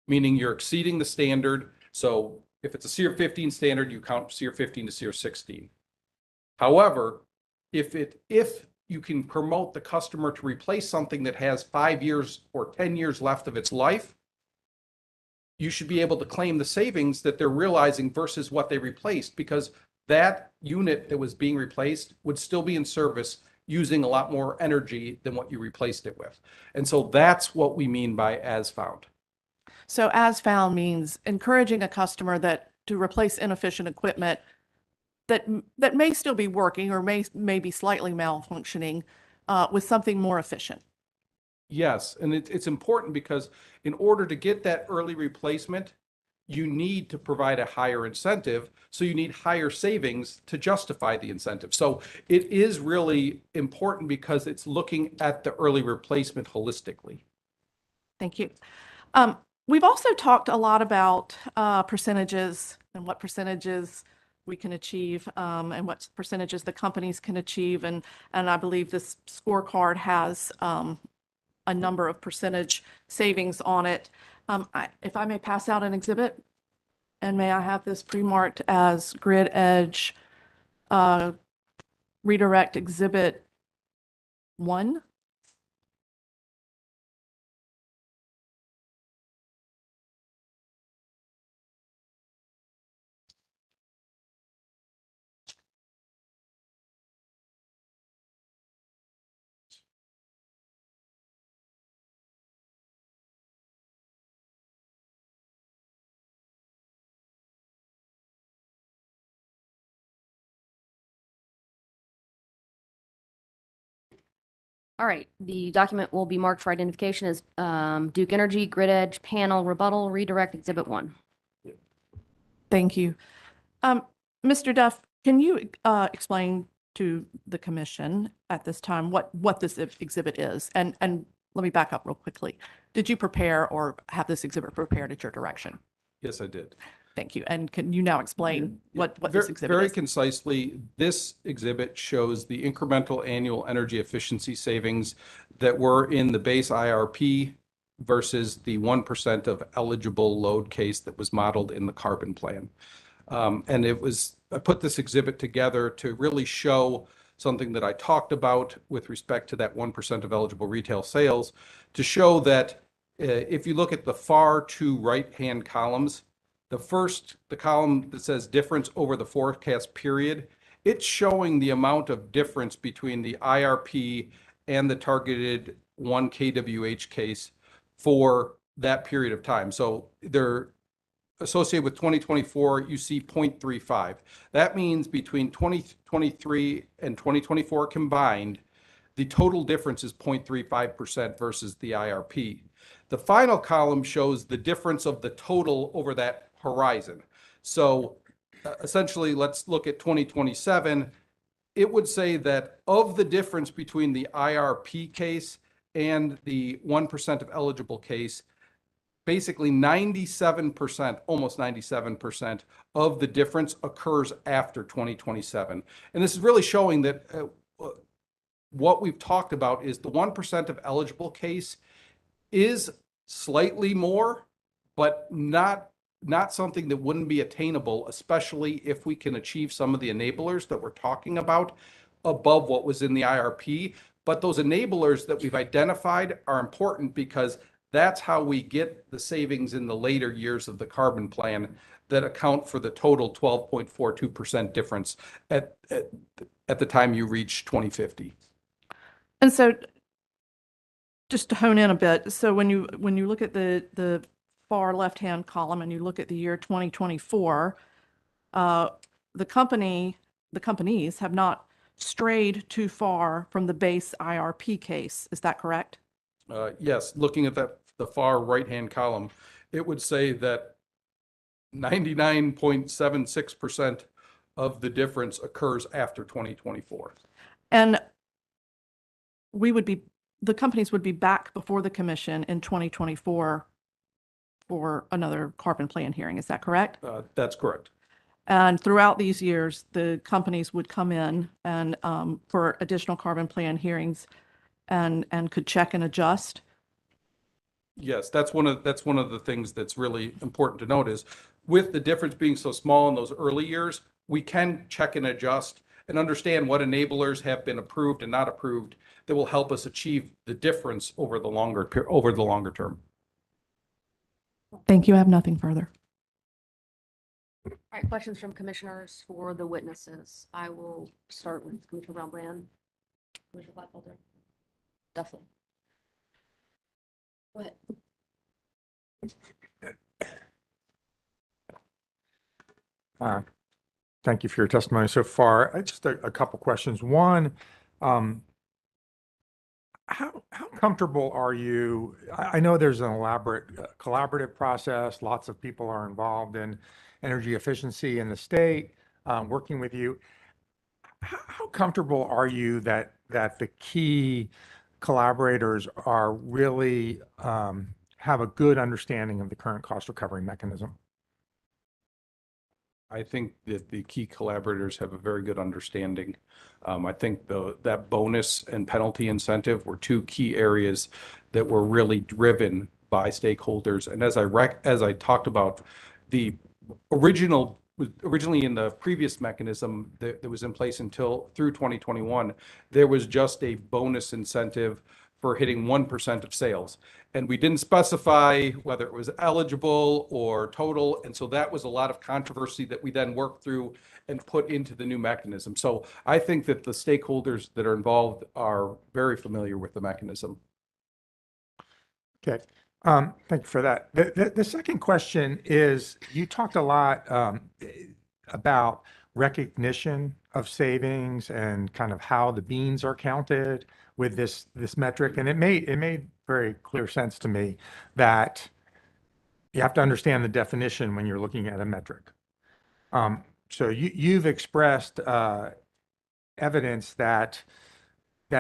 C: meaning you're exceeding the standard. So if it's a SEER 15 standard, you count SEER 15 to SEER 16. However, if you can promote the customer to replace something that has 5 years or 10 years left of its life, you should be able to claim the savings that they're realizing versus what they replaced, because that unit that was being replaced would still be in service using a lot more energy than what you replaced it with. And so that's what we mean by as found.
D: So as found means encouraging a customer that to replace inefficient equipment that may still be working or may be slightly malfunctioning with something more efficient.
C: Yes, and it's important because in order to get that early replacement, you need to provide a higher incentive. So you need higher savings to justify the incentive. So it is really important because it's looking at the early replacement holistically.
D: Thank you. We've also talked a lot about percentages and what percentages we can achieve and what percentages the companies can achieve. And I believe this scorecard has a number of percentage savings on it. If I may pass out an exhibit, and may I have this pre-marked as Grid Edge Redirect Exhibit 1?
A: All right, the document will be marked for identification as Duke Energy Grid Edge Panel Rebuttal Redirect Exhibit 1.
D: Thank you. Mr. Duff, can you explain to the commission at this time what this exhibit is? And let me back up real quickly. Did you prepare or have this exhibit prepared at your direction?
C: Yes, I did.
D: Thank you. And can you now explain what this exhibit
C: Very
D: is?
C: concisely, this exhibit shows the incremental annual energy efficiency savings that were in the base IRP versus the 1% of eligible load case that was modeled in the carbon plan. And I put this exhibit together to really show something that I talked about with respect to that 1% of eligible retail sales, to show that if you look at the far two right-hand columns, the column that says difference over the forecast period, it's showing the amount of difference between the IRP and the targeted 1 kWh case for that period of time. So they're associated with 2024, you see 0.35. That means between 2023 and 2024 combined, the total difference is 0.35% versus the IRP. The final column shows the difference of the total over that horizon. So essentially, let's look at 2027. It would say that of the difference between the IRP case and the 1% of eligible case, basically 97%, almost 97% of the difference occurs after 2027. And this is really showing that what we've talked about is the 1% of eligible case is slightly more, but not something that wouldn't be attainable, especially if we can achieve some of the enablers that we're talking about above what was in the IRP. But those enablers that we've identified are important because that's how we get the savings in the later years of the carbon plan that account for the total 12.42% difference at the time you reach 2050.
D: And so just to hone in a bit, so when you look at the far left-hand column and you look at the year 2024, the companies have not strayed too far from the base IRP case. Is that correct?
C: Yes, looking at the far right-hand column, it would say that 99.76% of the difference occurs after 2024.
D: And the companies would be back before the commission in 2024 for another carbon plan hearing. Is that correct?
C: That's correct.
D: And throughout these years, the companies would come in and for additional carbon plan hearings and could check and adjust.
C: Yes, that's one of the things that's really important to note is with the difference being so small in those early years, we can check and adjust and understand what enablers have been approved and not approved that will help us achieve the difference over the longer term.
D: Thank you. I have nothing further.
A: All right, questions from commissioners for the witnesses. I will start with Commissioner Brown-Bland. Commissioner Gladfelder. Duffy. Go ahead.
J: Thank you for your testimony so far. Just a couple questions. One, how comfortable are you? I know there's an elaborate collaborative process. Lots of people are involved in energy efficiency in the state, working with you. How comfortable are you that the key collaborators are really have a good understanding of the current cost recovery mechanism?
C: I think that the key collaborators have a very good understanding. I think that bonus and penalty incentive were two key areas that were really driven by stakeholders. And as I talked about, the originally in the previous mechanism that was in place through 2021, there was just a bonus incentive for hitting 1% of sales. And we didn't specify whether it was eligible or total. And so that was a lot of controversy that we then worked through and put into the new mechanism. So I think that the stakeholders that are involved are very familiar with the mechanism.
J: Okay. Thank you for that. The second question is, you talked a lot about recognition of savings and kind of how the beans are counted with this metric. And it made very clear sense to me that you have to understand the definition when you're looking at a metric. So you've expressed evidence that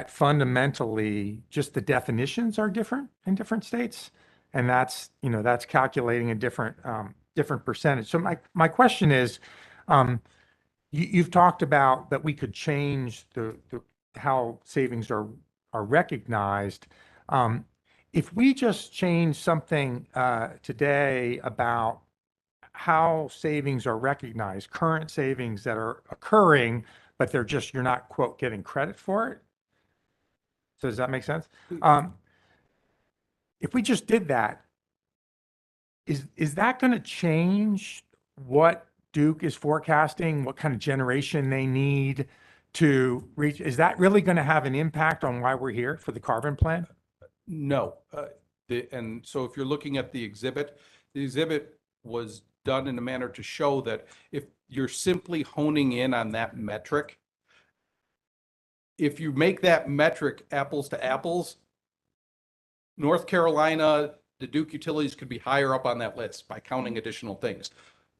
J: fundamentally just the definitions are different in different states. And that's calculating a different percentage. So my question is, you've talked about that we could change how savings are recognized. If we just change something today about how savings are recognized, current savings that are occurring, but you're not, quote, getting credit for it. So does that make sense? If we just did that, is that going to change what Duke is forecasting, what kind of generation they need to reach? Is that really going to have an impact on why we're here for the carbon plan?
C: No. And so if you're looking at the exhibit was done in a manner to show that if you're simply honing in on that metric, if you make that metric apples to apples, North Carolina, the Duke utilities could be higher up on that list by counting additional things.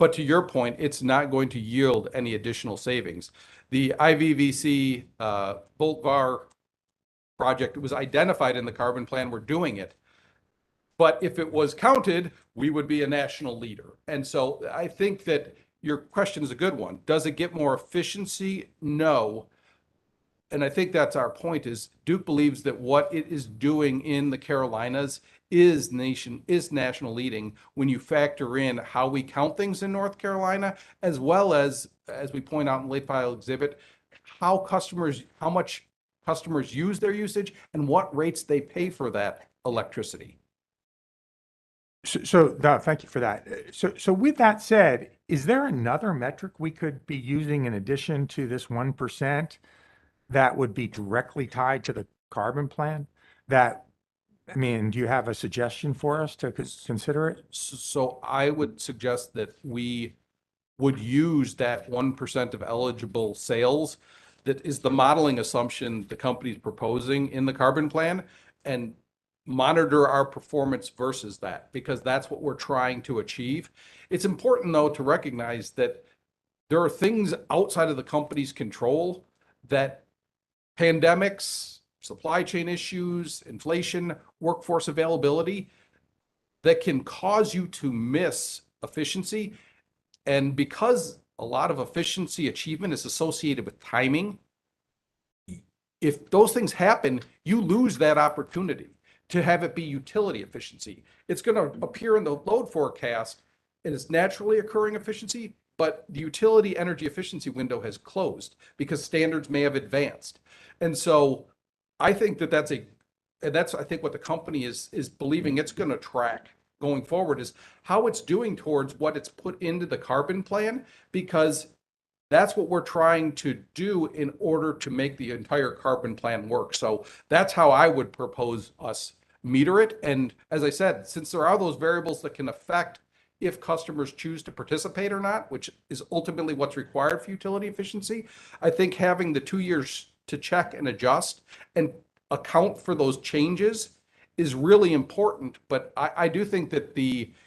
C: But to your point, it's not going to yield any additional savings. The IVVC Volt-VAR project was identified in the carbon plan. We're doing it. But if it was counted, we would be a national leader. And so I think that your question is a good one. Does it get more efficiency? No. And I think that's our point is Duke believes that what it is doing in the Carolinas is national leading when you factor in how we count things in North Carolina, as well as we point out in late file exhibit, how much customers use their usage and what rates they pay for that electricity.
J: So thank you for that. So with that said, is there another metric we could be using in addition to this 1% that would be directly tied to the carbon plan? Do you have a suggestion for us to consider it?
C: So I would suggest that we would use that 1% of eligible sales that is the modeling assumption the company's proposing in the carbon plan. And monitor our performance versus that, because that's what we're trying to achieve. It's important, though, to recognize that there are things outside of the company's control that pandemics, supply chain issues, inflation, workforce availability that can cause you to miss efficiency. And because a lot of efficiency achievement is associated with timing, if those things happen, you lose that opportunity to have it be utility efficiency. It's going to appear in the load forecast and it's naturally occurring efficiency, but the utility energy efficiency window has closed because standards may have advanced. And so I think that that's I think what the company is believing it's going to track going forward is how it's doing towards what it's put into the carbon plan, because that's what we're trying to do in order to make the entire carbon plan work. So that's how I would propose us meter it. And as I said, since there are those variables that can affect if customers choose to participate or not, which is ultimately what's required for utility efficiency, I think having the 2 years to check and adjust and account for those changes is really important. But I do think that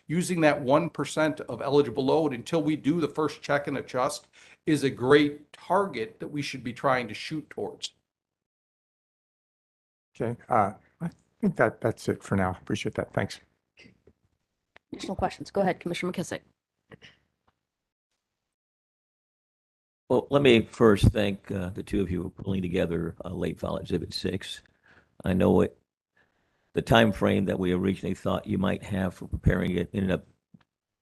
C: using that 1% of eligible load until we do the first check and adjust is a great target that we should be trying to shoot towards.
J: Okay, I think that's it for now. Appreciate that. Thanks.
A: Additional questions? Go ahead, Commissioner McKissick.
K: Well, let me first thank the two of you for pulling together late file Exhibit 6. I know the time frame that we originally thought you might have for preparing it ended up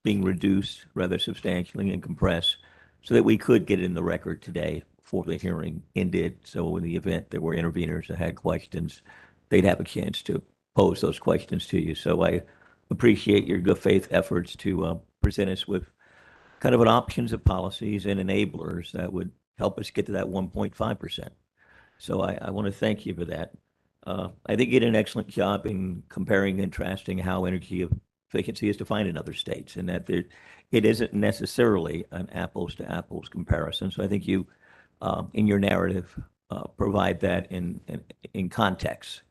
K: being reduced rather substantially and compressed so that we could get it in the record today before the hearing ended. So in the event there were interveners that had questions, they'd have a chance to pose those questions to you. So I appreciate your good faith efforts to present us with kind of an options of policies and enablers that would help us get to that 1.5%. So I want to thank you for that. I think you did an excellent job in comparing and contrasting how energy efficiency is defined in other states, and that it isn't necessarily an apples to apples comparison. So I think you, in your narrative, provide that in context.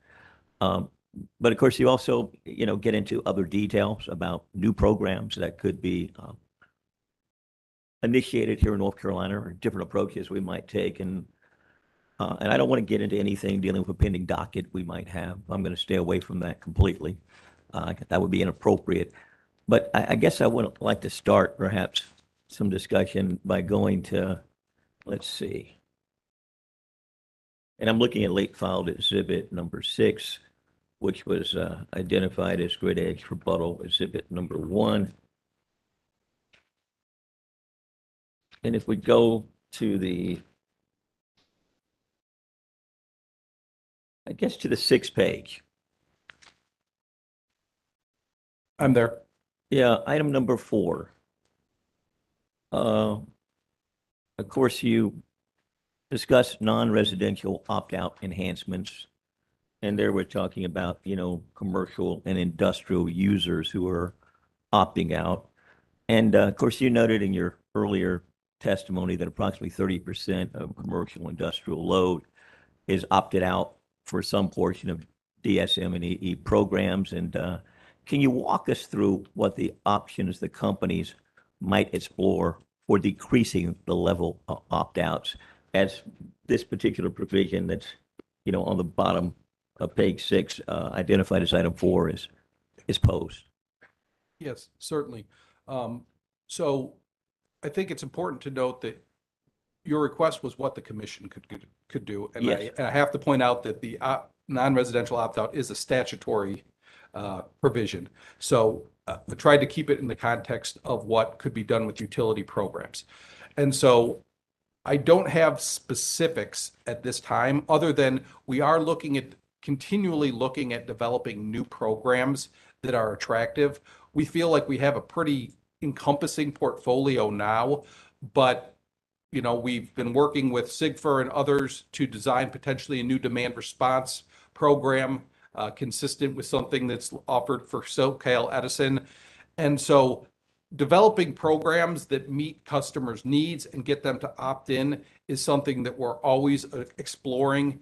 K: But of course, you also, get into other details about new programs that could be initiated here in North Carolina, or different approaches we might take. And I don't want to get into anything dealing with a pending docket we might have. I'm going to stay away from that completely. That would be inappropriate. But I guess I would like to start perhaps some discussion by going to, let's see. And I'm looking at late filed exhibit number 6, which was identified as grid edge rebuttal exhibit number 1. And if we go to the 6th page.
C: I'm there.
K: Yeah, item number 4. Of course, you discussed non-residential opt-out enhancements. And there we're talking about, commercial and industrial users who are opting out. And of course, you noted in your earlier testimony that approximately 30% of commercial industrial load is opted out for some portion of DSM and EE programs. And can you walk us through what the options the companies might explore for decreasing the level of opt-outs, as this particular provision that's, on the bottom of page 6, identified as item 4 is posed?
C: Yes, certainly. So I think it's important to note that your request was what the commission could do. And
K: Yes.
C: I have to point out that the non-residential opt-out is a statutory provision. So I tried to keep it in the context of what could be done with utility programs. And so I don't have specifics at this time, other than we are continually looking at developing new programs that are attractive. We feel like we have a pretty encompassing portfolio now, but we've been working with SIGFR and others to design potentially a new demand response program consistent with something that's offered for SoCal Edison. And so developing programs that meet customers' needs and get them to opt in is something that we're always exploring.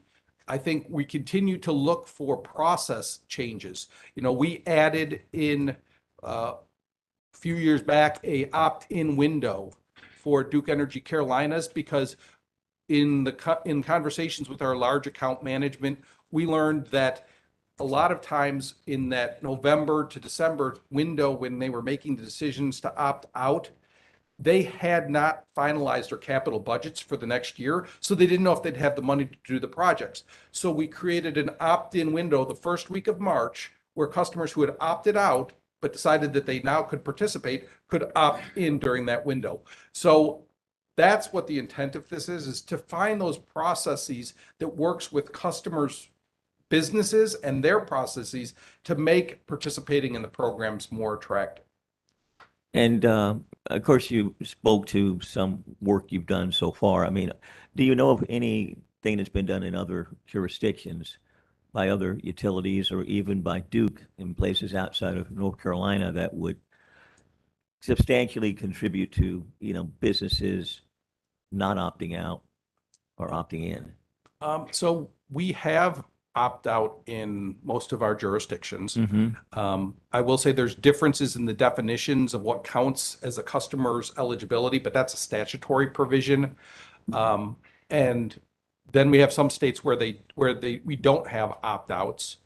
C: I think we continue to look for process changes. You know, we added in a few years back a opt-in window for Duke Energy Carolinas because in conversations with our large account management, we learned that a lot of times in that November to December window when they were making the decisions to opt out, they had not finalized their capital budgets for the next year, so they didn't know if they'd have the money to do the projects. So we created an opt-in window the first week of March where customers who had opted out but decided that they now could participate could opt in during that window. So that's what the intent of this is to find those processes that works with customers' businesses and their processes to make participating in the programs more attractive.
K: And of course, you spoke to some work you've done so far. I mean, do you know of anything that's been done in other jurisdictions by other utilities or even by Duke in places outside of North Carolina that would substantially contribute to, businesses not opting out or opting in?
C: So we have opt out in most of our jurisdictions. I will say there's differences in the definitions of what counts as a customer's eligibility, but that's a statutory provision. And then we have some states where we don't have opt outs.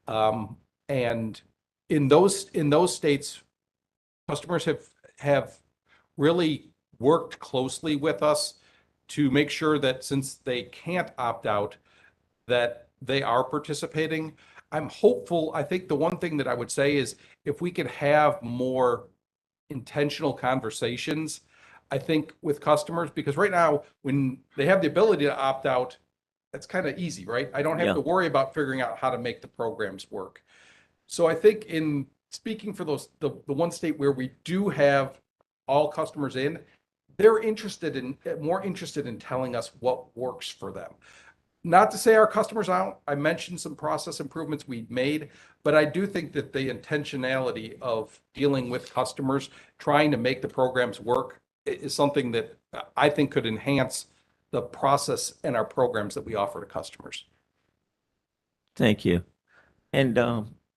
C: And in those states, customers have really worked closely with us to make sure that since they can't opt out, that they are participating. I'm hopeful. I think the one thing that I would say is if we could have more intentional conversations, I think with customers, because right now when they have the ability to opt out, that's kind of easy, right? I don't have
K: Yeah.
C: to worry about figuring out how to make the programs work. So I think in speaking for the one state where we do have all customers in, they're more interested in telling us what works for them. Not to say our customers aren't. I mentioned some process improvements we've made, but I do think that the intentionality of dealing with customers, trying to make the programs work is something that I think could enhance the process and our programs that we offer to customers.
K: Thank you. And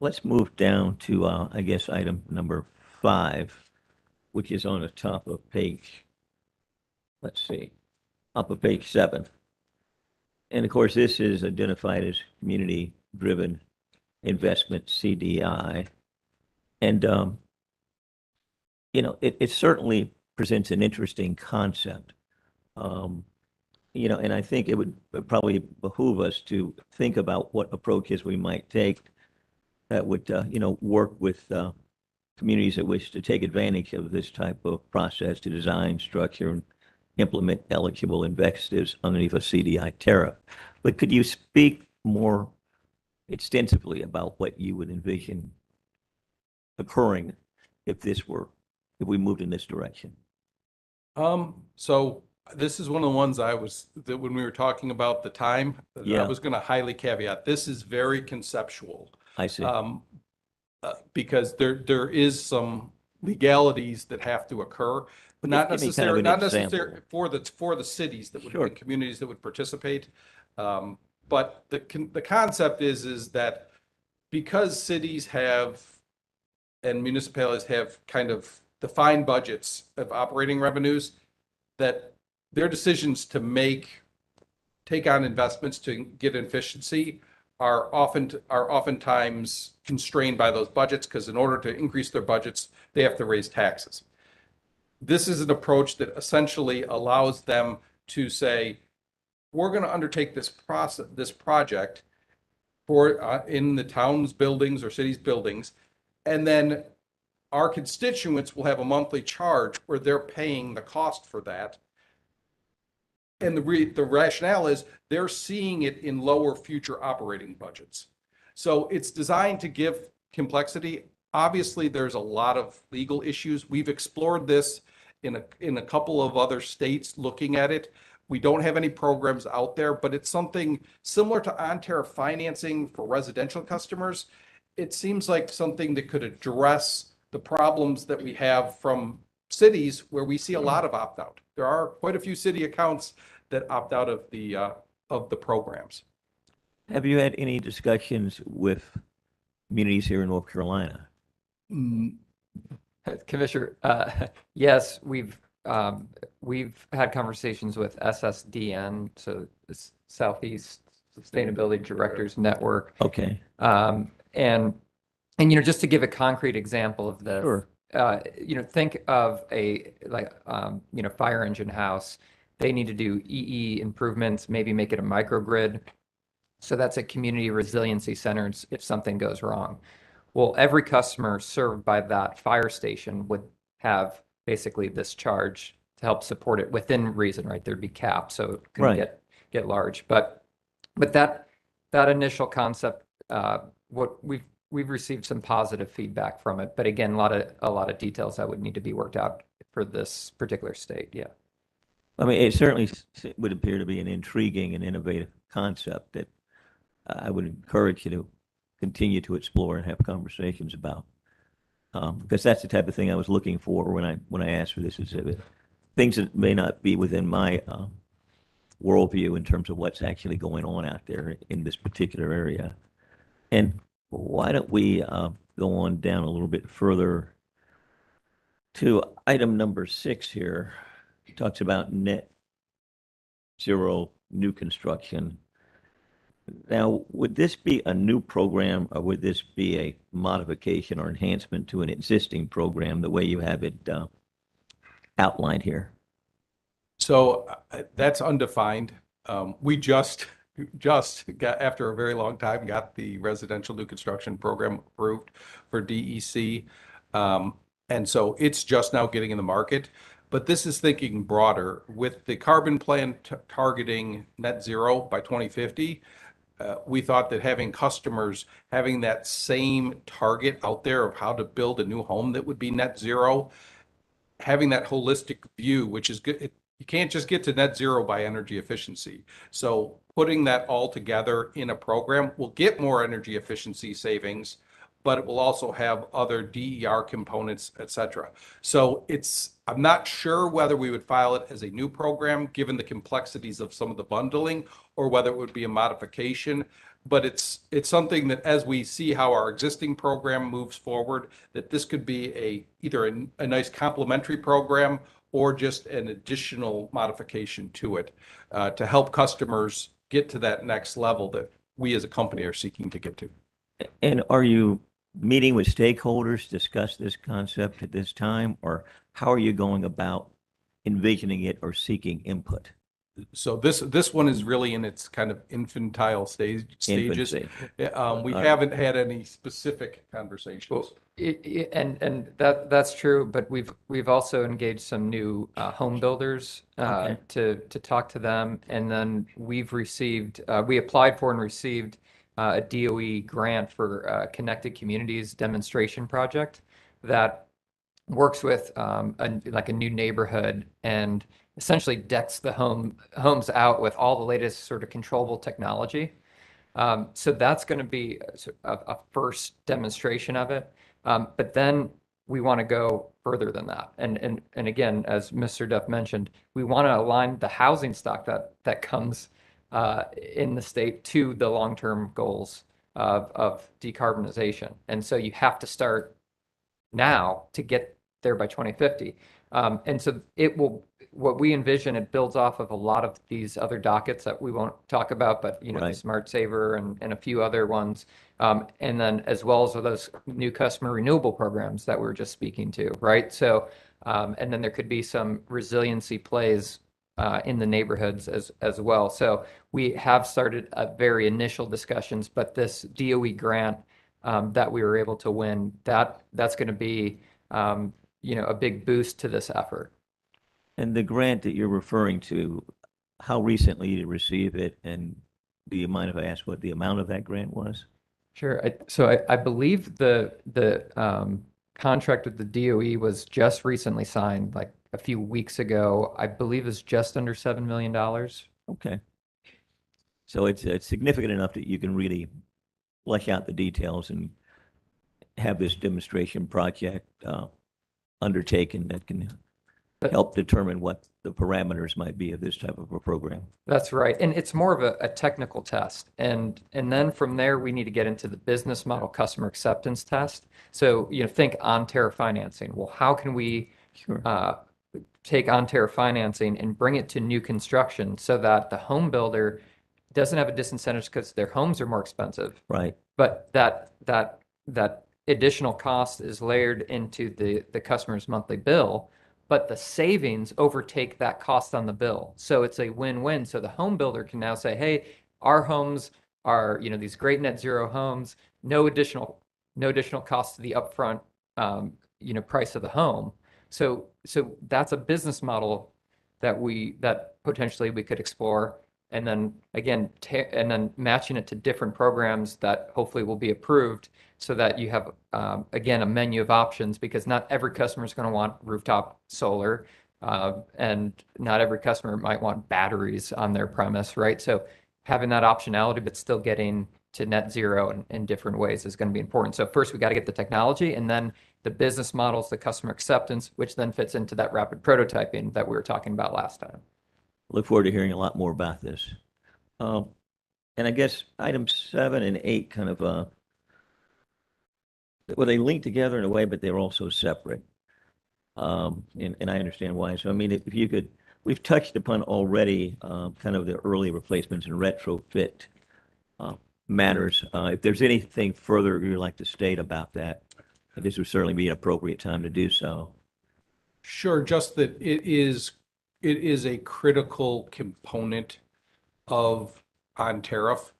K: let's move down to, I guess, item number 5, which is on the top of page, top of page 7. And of course, this is identified as community-driven investment, CDI. And, it certainly presents an interesting concept. And I think it would probably behoove us to think about what approaches we might take that would, work with communities that wish to take advantage of this type of process to design, structure, and implement eligible investments underneath a CDI tariff. But could you speak more extensively about what you would envision occurring if we moved in this direction?
C: So this is one of the ones that when we were talking about the time,
K: Yeah.
C: I was going to highly caveat. This is very conceptual.
K: I see.
C: Because there is some legalities that have to occur, but not
K: Just give me kind of
C: necessarily
K: an example.
C: for the cities that would
K: Sure.
C: be communities that would participate. But the concept is that because cities and municipalities have kind of defined budgets of operating revenues, that their decisions to take on investments to get efficiency are oftentimes constrained by those budgets, because in order to increase their budgets, they have to raise taxes. This is an approach that essentially allows them to say, we're going to undertake this project in the town's buildings or city's buildings, and then our constituents will have a monthly charge where they're paying the cost for that. And the rationale is they're seeing it in lower future operating budgets. So it's designed to give complexity. Obviously, there's a lot of legal issues. We've explored this in a couple of other states looking at it. We don't have any programs out there, but it's something similar to on-tariff financing for residential customers. It seems like something that could address the problems that we have from cities where we see a lot of opt-out. There are quite a few city accounts that opt out of the programs.
K: Have you had any discussions with communities here in North Carolina?
C: Mm,
F: Commissioner, yes, we've had conversations with SSDN, so the Southeast Sustainability Directors Network.
K: Okay,
F: And just to give a concrete example of this,
K: sure.
F: think of fire engine house. They need to do EE improvements, maybe make it a microgrid. So that's a community resiliency center if something goes wrong. Well, every customer served by that fire station would have basically this charge to help support it within reason, right? There'd be caps, so it couldn't
K: Right.
F: get large. But that initial concept, what we've received some positive feedback from it. But again, a lot of details that would need to be worked out for this particular state. Yeah.
K: I mean, it certainly would appear to be an intriguing and innovative concept that I would encourage you to continue to explore and have conversations about. Because that's the type of thing I was looking for when I asked for this exhibit. Things that may not be within my worldview in terms of what's actually going on out there in this particular area. And why don't we go on down a little bit further to item number 6 here. It talks about net zero new construction. Now, would this be a new program or would this be a modification or enhancement to an existing program the way you have it outlined here?
C: So that's undefined. We just got, after a very long time, got the residential new construction program approved for DEC. And so it's just now getting in the market. But this is thinking broader with the carbon plan targeting net zero by 2050. We thought that having customers having that same target out there of how to build a new home that would be net zero, having that holistic view, which is good. You can't just get to net zero by energy efficiency. So putting that all together in a program will get more energy efficiency savings, but it will also have other DER components, et cetera. So I'm not sure whether we would file it as a new program, given the complexities of some of the bundling, or whether it would be a modification. But it's something that as we see how our existing program moves forward, that this could be either a nice complementary program or just an additional modification to it to help customers get to that next level that we as a company are seeking to get to.
K: And are you meeting with stakeholders to discuss this concept at this time, or how are you going about envisioning it or seeking input?
C: So this one is really in its kind of infantile stages.
K: Infancy.
C: We haven't had any specific conversations.
F: And that's true, but we've also engaged some new home builders
K: Okay.
F: to talk to them, and then we applied for and received a DOE grant for a Connected Communities demonstration project that works with like a new neighborhood and essentially decks the homes out with all the latest sort of controllable technology. So that's going to be a first demonstration of it. But then we want to go further than that. And again, as Mr. Duff mentioned, we want to align the housing stock that comes in the state to the long-term goals of decarbonization. And so you have to start now to get there by 2050. And so what we envision, it builds off of a lot of these other dockets that we won't talk about, but the
K: Right.
F: Smart Saver and a few other ones. And then as well as those new customer renewable programs that we were just speaking to, right? So, and then there could be some resiliency plays in the neighborhoods as well. So we have started very initial discussions, but this DOE grant that we were able to win, that's going to be a big boost to this effort.
K: And the grant that you're referring to, how recently did you receive it? And do you mind if I ask what the amount of that grant was?
F: Sure. So I believe the contract with the DOE was just recently signed, like a few weeks ago. I believe it's just under $7 million.
K: Okay. So it's significant enough that you can really flesh out the details and have this demonstration project undertaken that can help determine what the parameters might be of this type of a program.
F: That's right. And it's more of a technical test. And then from there, we need to get into the business model customer acceptance test. So, think on-tariff financing. Well, how can we
K: Sure.
F: take on-tariff financing and bring it to new construction so that the home builder doesn't have a disincentive because their homes are more expensive,
K: Right.
F: but that additional cost is layered into the customer's monthly bill, but the savings overtake that cost on the bill. So it's a win-win. So the home builder can now say, hey, our homes are, these great net zero homes, no additional cost to the upfront, price of the home. So that's a business model that potentially we could explore. And then again, and then matching it to different programs that hopefully will be approved so that you have, again, a menu of options, because not every customer is going to want rooftop solar, and not every customer might want batteries on their premise, right? So having that optionality, but still getting to net zero in different ways is going to be important. So first, we got to get the technology, and then the business models, the customer acceptance, which then fits into that rapid prototyping that we were talking about last time.
K: Look forward to hearing a lot more about this. And I guess items 7 and 8 kind of, well, they link together in a way, but they're also separate. And I understand why. So, I mean, if you could, we've touched upon already kind of the early replacements and retrofit matters. If there's anything further you'd like to state about that, this would certainly be an appropriate time to do so.
C: Sure, just that it is a critical component of on-tariff,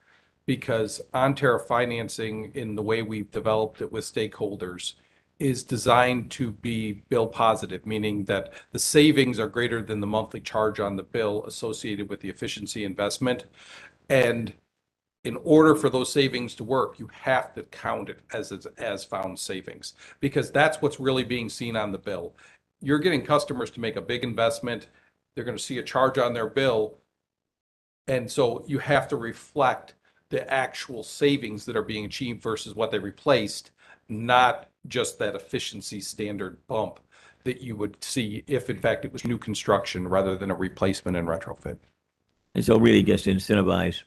C: because on-tariff financing, in the way we've developed it with stakeholders, is designed to be bill positive, meaning that the savings are greater than the monthly charge on the bill associated with the efficiency investment. And in order for those savings to work, you have to count it as found savings, because that's what's really being seen on the bill. You're getting customers to make a big investment. They're going to see a charge on their bill. And so you have to reflect the actual savings that are being achieved versus what they replaced, not just that efficiency standard bump that you would see if in fact it was new construction rather than a replacement and retrofit.
K: And so really just incentivize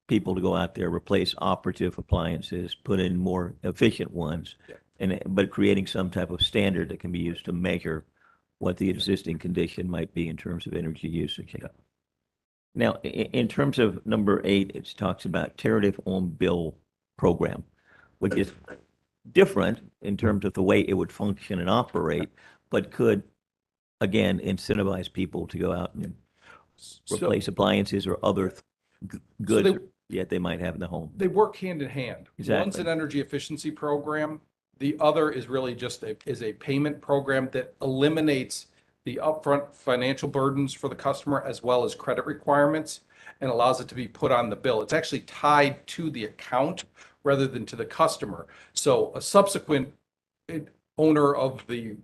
K: people to go out there, replace operative appliances, put in more efficient ones, but creating some type of standard that can be used to measure what the existing condition might be in terms of energy usage. Now, in terms of number 8, it talks about tariff on bill program, which is different in terms of the way it would function and operate, but could, again, incentivize people to go out and replace appliances or other goods yet they might have in the home.
C: They work hand in hand.
K: Exactly.
C: One's an energy efficiency program. The other is really just a payment program that eliminates the upfront financial burdens for the customer as well as credit requirements, and allows it to be put on the bill. It's actually tied to the account rather than to the customer. So a subsequent owner of the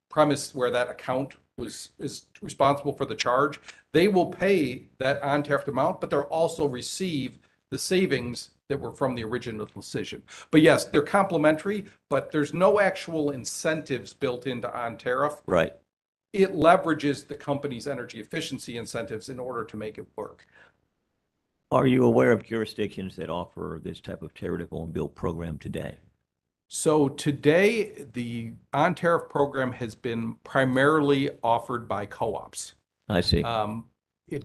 C: premise where that account is responsible for the charge, they will pay that on-tariff amount, but they'll also receive the savings that were from the original decision. But yes, they're complementary, but there's no actual incentives built into on-tariff.
K: Right.
C: It leverages the company's energy efficiency incentives in order to make it work.
K: Are you aware of jurisdictions that offer this type of tariff on bill program today?
C: So today, the on-tariff program has been primarily offered by co-ops.
K: I see.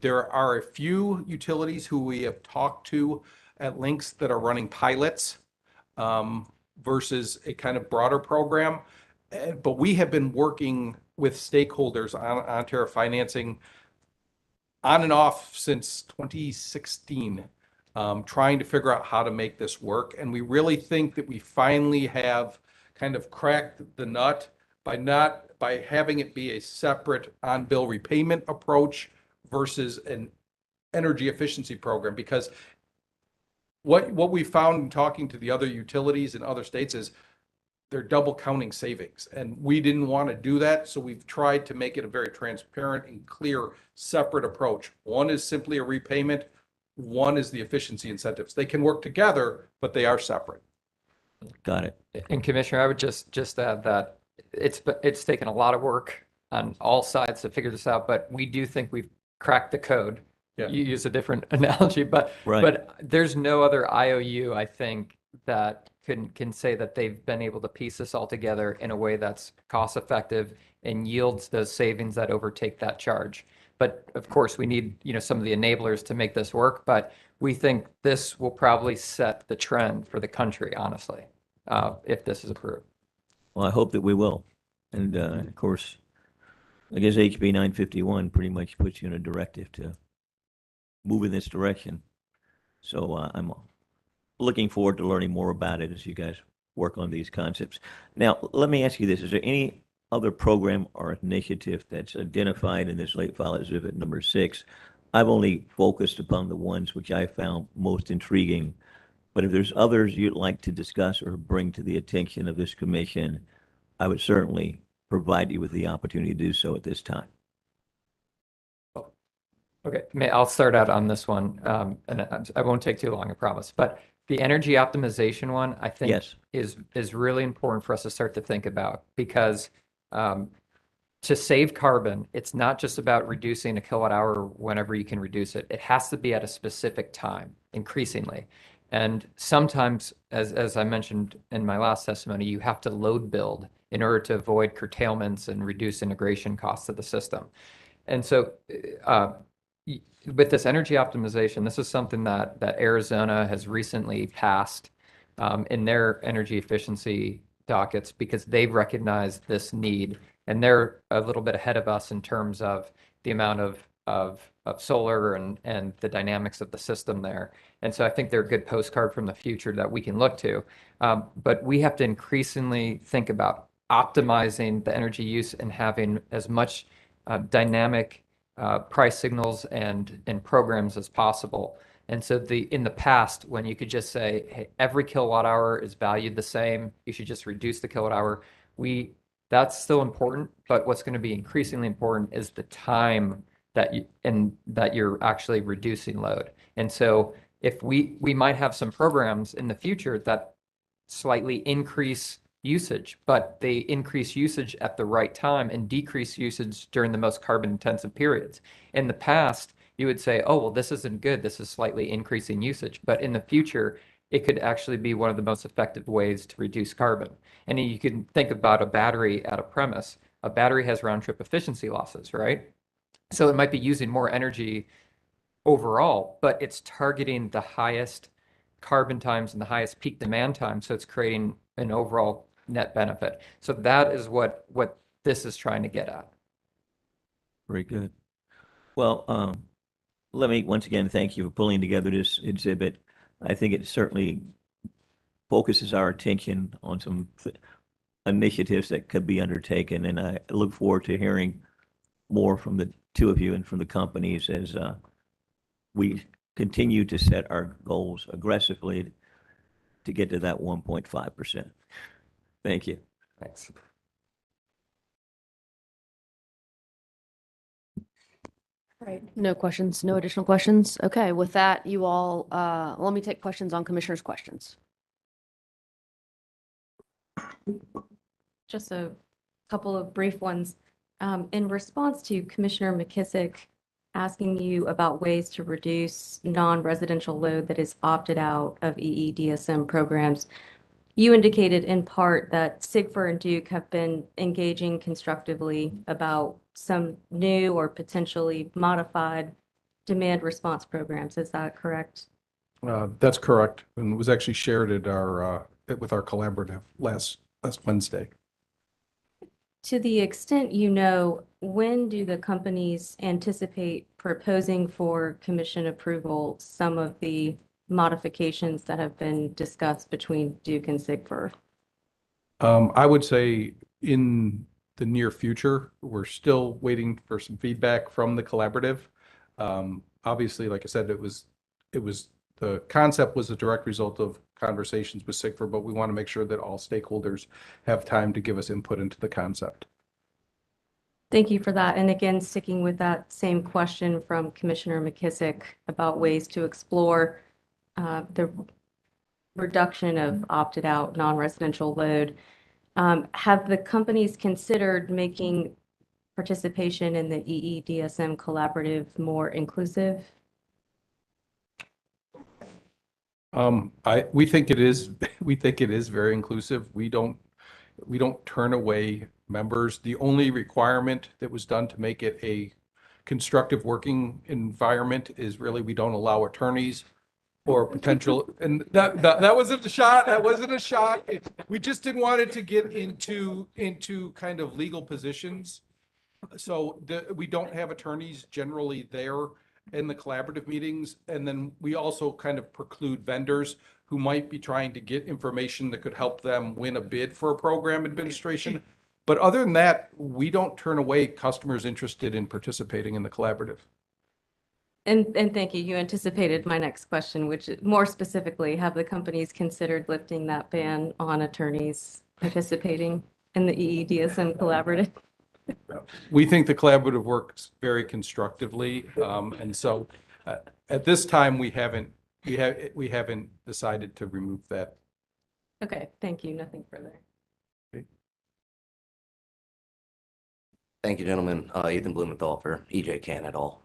C: There are a few utilities who we have talked to at Lynx that are running pilots versus a kind of broader program. But we have been working with stakeholders on tariff financing on and off since 2016, trying to figure out how to make this work. And we really think that we finally have kind of cracked the nut by having it be a separate on-bill repayment approach versus an energy efficiency program. Because what we found in talking to the other utilities in other states is they're double counting savings. And we didn't want to do that. So we've tried to make it a very transparent and clear separate approach. One is simply a repayment. One is the efficiency incentives. They can work together, but they are separate.
K: Got it.
F: And Commissioner, I would just add that it's taken a lot of work on all sides to figure this out, but we do think we've cracked the code.
C: Yeah.
F: You use a different analogy, but
K: Right.
F: but there's no other IOU, I think, that can say that they've been able to piece this all together in a way that's cost effective and yields those savings that overtake that charge. But of course, we need, some of the enablers to make this work, but we think this will probably set the trend for the country, honestly, if this is approved.
K: Well, I hope that we will. And of course, I guess HB 951 pretty much puts you in a directive to move in this direction. So I'm looking forward to learning more about it as you guys work on these concepts. Now, let me ask you this. Is there any other program or initiative that's identified in this late file exhibit number 6? I've only focused upon the ones which I found most intriguing. But if there's others you'd like to discuss or bring to the attention of this commission, I would certainly provide you with the opportunity to do so at this time.
F: Okay, I'll start out on this one, and I won't take too long, I promise. But the energy optimization one, I think,
K: Yes.
F: is really important for us to start to think about, because to save carbon, it's not just about reducing a kilowatt hour whenever you can reduce it. It has to be at a specific time, increasingly. And sometimes, as I mentioned in my last testimony, you have to load build in order to avoid curtailments and reduce integration costs of the system. And so with this energy optimization, this is something that Arizona has recently passed in their energy efficiency dockets, because they've recognized this need, and they're a little bit ahead of us in terms of the amount of solar and the dynamics of the system there. And so I think they're a good postcard from the future that we can look to. But we have to increasingly think about optimizing the energy use and having as much dynamic price signals and programs as possible. And so in the past, when you could just say, hey, every kilowatt hour is valued the same, you should just reduce the kilowatt hour. That's still important, but what's going to be increasingly important is the time that you're actually reducing load. And so if we might have some programs in the future that slightly increase usage, but they increase usage at the right time and decrease usage during the most carbon intensive periods. In the past, you would say, oh, well, this isn't good. This is slightly increasing usage. But in the future, it could actually be one of the most effective ways to reduce carbon. And you can think about a battery at a premise. A battery has round trip efficiency losses, right? So it might be using more energy overall, but it's targeting the highest carbon times and the highest peak demand time. So it's creating an overall net benefit. So that is what this is trying to get at.
K: Very good. Well, let me once again thank you for pulling together this exhibit. I think it certainly focuses our attention on some initiatives that could be undertaken, and I look forward to hearing more from the two of you and from the companies as we continue to set our goals aggressively to get to that 1.5%. Thank you.
F: Thanks.
A: Right. No questions, no additional questions. Okay, with that, you all, let me take questions on commissioners' questions.
E: Just a couple of brief ones. In response to Commissioner McKissick asking you about ways to reduce non-residential load that is opted out of EEDSM programs, you indicated in part that Sigfer and Duke have been engaging constructively about some new or potentially modified demand response programs. Is that correct?
C: That's correct, and it was actually shared at with our collaborative last Wednesday.
E: To the extent you know, when do the companies anticipate proposing for commission approval some of the modifications that have been discussed between Duke and Sigfer?
C: I would say in the near future. We're still waiting for some feedback from the collaborative. Obviously, like I said, the concept was a direct result of conversations with Sigfer, but we want to make sure that all stakeholders have time to give us input into the concept.
E: Thank you for that. And again, sticking with that same question from Commissioner McKissick about ways to explore the reduction of opted out non-residential load. Have the companies considered making participation in the EEDSM collaborative more inclusive?
C: We think it is, we think it is very inclusive. We don't turn away members. The only requirement that was done to make it a constructive working environment is really we don't allow attorneys or potential, and that wasn't a shot. That wasn't a shot. We just didn't want it to get into kind of legal positions. So we don't have attorneys generally there in the collaborative meetings. And then we also kind of preclude vendors who might be trying to get information that could help them win a bid for a program administration. But other than that, we don't turn away customers interested in participating in the collaborative.
E: And thank you. You anticipated my next question, which is more specifically, have the companies considered lifting that ban on attorneys participating in the EEDSM collaborative?
C: We think the collaborative works very constructively. And so at this time, we haven't decided to remove that.
E: Okay, thank you. Nothing further.
L: Thank you, gentlemen. Ethan Blumenthal for EJ Can et al.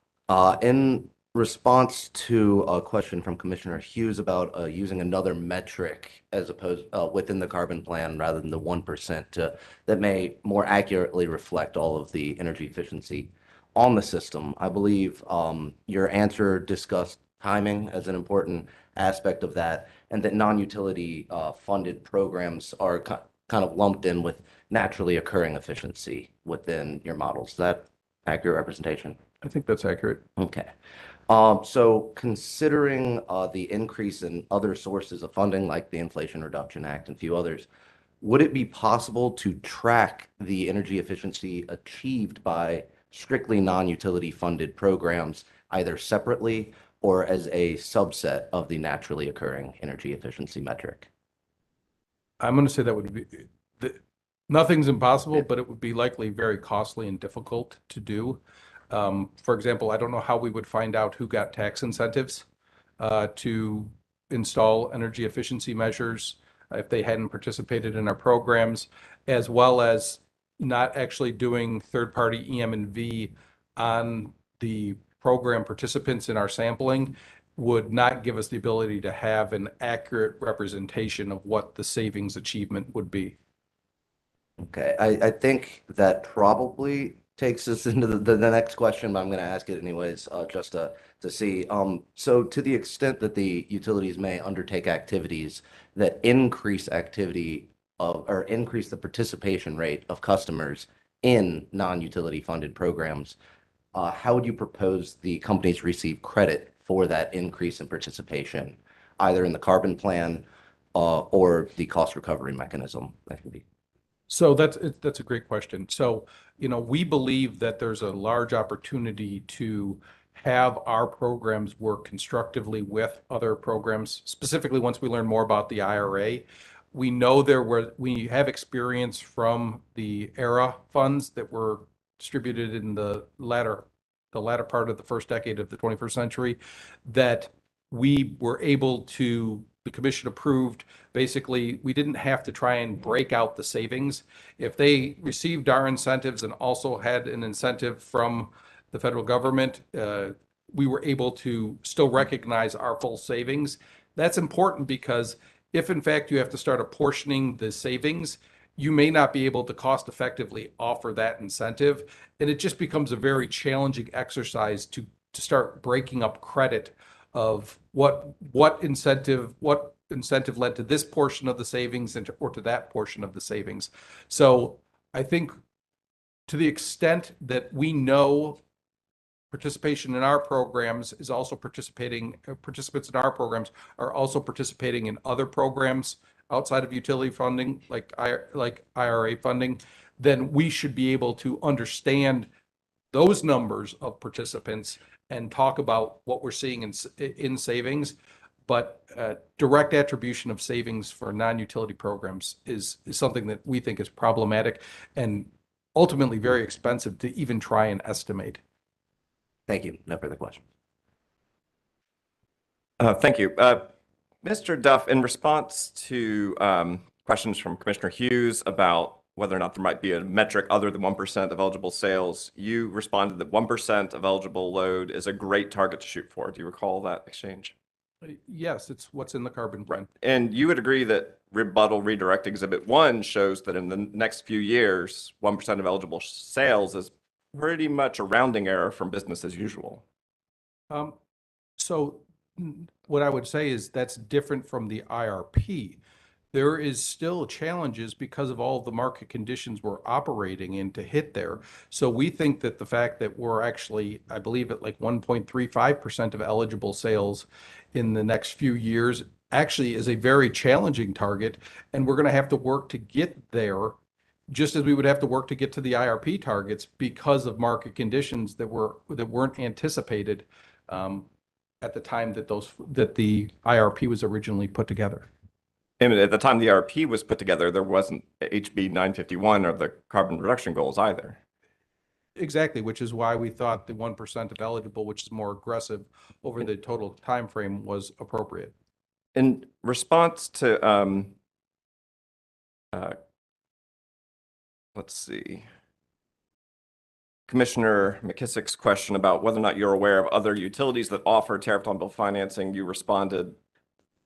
L: In response to a question from Commissioner Hughes about using another metric as opposed within the carbon plan rather than the 1% that may more accurately reflect all of the energy efficiency on the system, I believe your answer discussed timing as an important aspect of that, and that non-utility funded programs are kind of lumped in with naturally occurring efficiency within your models. Is that accurate representation?
C: I think that's accurate.
L: Okay. So considering the increase in other sources of funding like the Inflation Reduction Act and a few others, would it be possible to track the energy efficiency achieved by strictly non-utility funded programs either separately or as a subset of the naturally occurring energy efficiency metric?
C: I'm going to say that would be, nothing's impossible, but it would be likely very costly and difficult to do. For example, I don't know how we would find out who got tax incentives to install energy efficiency measures if they hadn't participated in our programs, as well as not actually doing third-party EM&V on the program participants in our sampling would not give us the ability to have an accurate representation of what the savings achievement would be.
L: Okay, I think that probably takes us into the next question, but I'm going to ask it anyways, just to see. So to the extent that the utilities may undertake activities that increase activity of, or increase the participation rate of customers in non-utility funded programs, how would you propose the companies receive credit for that increase in participation, either in the carbon plan or the cost recovery mechanism? That can be.
C: So that's a great question. So, we believe that there's a large opportunity to have our programs work constructively with other programs, specifically once we learn more about the IRA. We know we have experience from the ERA funds that were distributed in the latter part of the first decade of the 21st century, that we were able to, the commission approved, basically, we didn't have to try and break out the savings. If they received our incentives and also had an incentive from the federal government, we were able to still recognize our full savings. That's important because if in fact you have to start apportioning the savings, you may not be able to cost effectively offer that incentive. And it just becomes a very challenging exercise to start breaking up credit of what incentive led to this portion of the savings or to that portion of the savings. So I think to the extent that we know participation in our programs is also participants in our programs are also participating in other programs outside of utility funding, like IRA funding, then we should be able to understand those numbers of participants and talk about what we're seeing in savings. But direct attribution of savings for non-utility programs is something that we think is problematic and ultimately very expensive to even try and estimate.
L: Thank you. No further questions.
H: Thank you. Mr. Duff, in response to questions from Commissioner Hughes about whether or not there might be a metric other than 1% of eligible sales, you responded that 1% of eligible load is a great target to shoot for. Do you recall that exchange?
C: Yes, it's what's in the carbon plan.
H: And you would agree that Rebuttal Redirect Exhibit 1 shows that in the next few years, 1% of eligible sales is pretty much a rounding error from business as usual.
C: So what I would say is that's different from the IRP. There is still challenges because of all the market conditions we're operating in to hit there. So we think that the fact that we're actually, I believe at like 1.35% of eligible sales in the next few years actually is a very challenging target. And we're going to have to work to get there, just as we would have to work to get to the IRP targets because of market conditions that weren't anticipated at the time that the IRP was originally put together.
H: And at the time the IRP was put together, there wasn't HB 951 or the carbon reduction goals either.
C: Exactly, which is why we thought the 1% of eligible, which is more aggressive over the total time frame, was appropriate.
H: In response to, let's see, Commissioner McKissick's question about whether or not you're aware of other utilities that offer tariff on bill financing, you responded,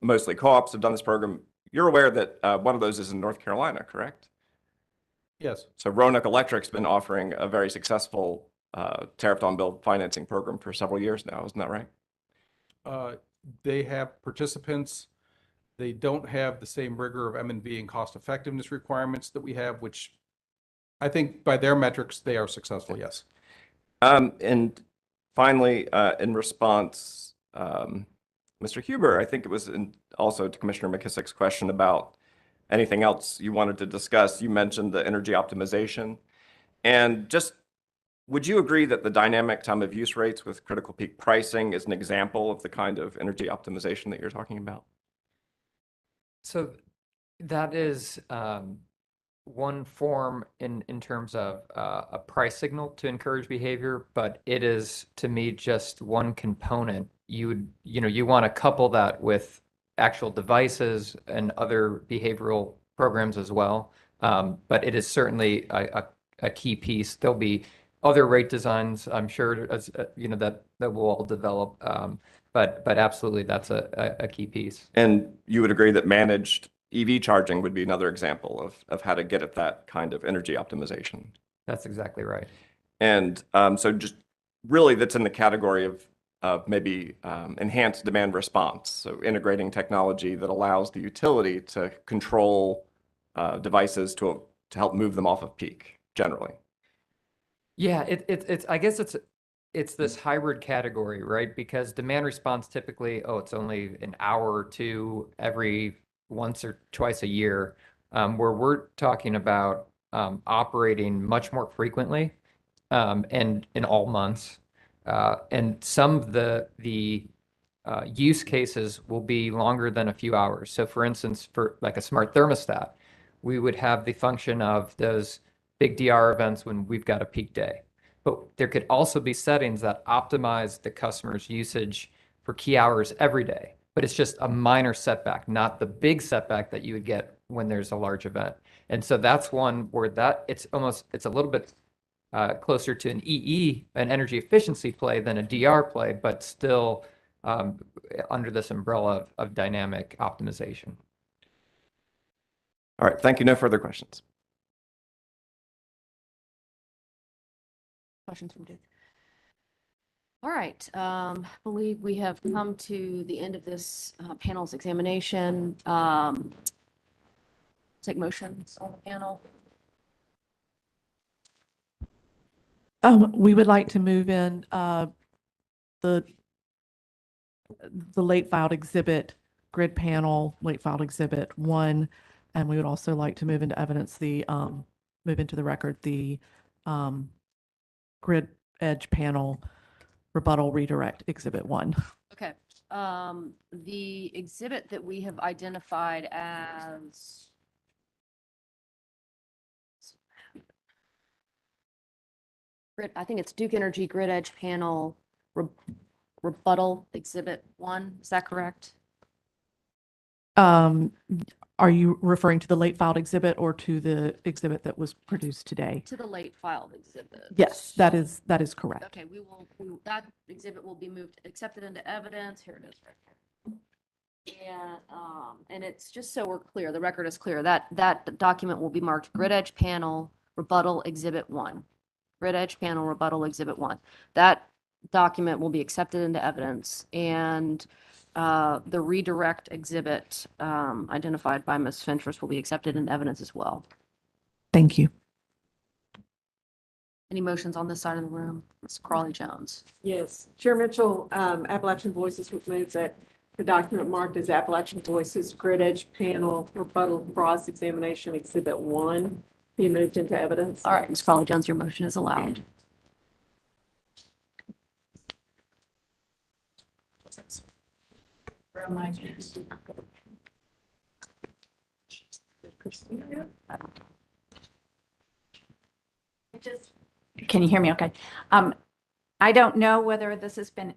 H: mostly co-ops have done this program. You're aware that one of those is in North Carolina, correct?
C: Yes.
H: So Roanoke Electric's been offering a very successful tariff on bill financing program for several years now, isn't that right?
C: They have participants. They don't have the same rigor of M&V and cost effectiveness requirements that we have, which I think by their metrics, they are successful, yes.
H: And finally, in response, Mr. Huber, I think it was also to Commissioner McKissick's question about anything else you wanted to discuss. You mentioned the energy optimization. And just, would you agree that the dynamic time of use rates with critical peak pricing is an example of the kind of energy optimization that you're talking about?
F: So that is one form in terms of a price signal to encourage behavior, but it is to me just one component. You want to couple that with actual devices and other behavioral programs as well. But it is certainly a key piece. There'll be other rate designs, I'm sure, as that we'll all develop. But absolutely, that's a key piece.
H: And you would agree that managed EV charging would be another example of how to get at that kind of energy optimization.
F: That's exactly right.
H: And so just really that's in the category of maybe enhanced demand response. So integrating technology that allows the utility to control devices to help move them off of peak generally.
F: Yeah, I guess it's this hybrid category, right? Because demand response typically, it's only an hour or two every once or twice a year, where we're talking about operating much more frequently and in all months. And some of the use cases will be longer than a few hours. So for instance, for like a smart thermostat, we would have the function of those big DR events when we've got a peak day. But there could also be settings that optimize the customer's usage for key hours every day. But it's just a minor setback, not the big setback that you would get when there's a large event. And so that's one where it's a little bit closer to an an energy efficiency play than a DR play, but still under this umbrella of dynamic optimization.
H: All right, thank you. No further questions.
A: Questions from Duke? All right, I believe we have come to the end of this panel's examination. Take motions on the panel.
D: We would like to move in the late filed exhibit, grid panel, late filed exhibit 1, and we would also like to move into evidence move into the record the grid edge panel rebuttal redirect exhibit 1.
A: Okay, the exhibit that we have identified as I think it's Duke Energy Grid Edge Panel Rebuttal Exhibit 1. Is that correct?
D: Our Are you referring to the late filed exhibit or to the exhibit that was produced today?
A: To the late filed exhibit.
D: Yes, that is correct.
A: Okay, that exhibit will be moved, accepted into evidence. Here it is right here. And it's just so we're clear, the record is clear, that document will be marked Grid Edge Panel Rebuttal Exhibit 1. Grid Edge Panel Rebuttal Exhibit 1. That document will be accepted into evidence, and the redirect exhibit identified by Ms. Fentress will be accepted into evidence as well.
D: Thank you.
A: Any motions on this side of the room? Ms. Crawley Jones.
B: Yes, Chair Mitchell, Appalachian Voices would move that the document marked as Appalachian Voices Grid Edge Panel Rebuttal Cross Examination Exhibit 1 be moved into evidence.
A: All right, Ms. Crawley Jones, your motion is allowed.
M: Can you hear me okay? I don't know whether this has been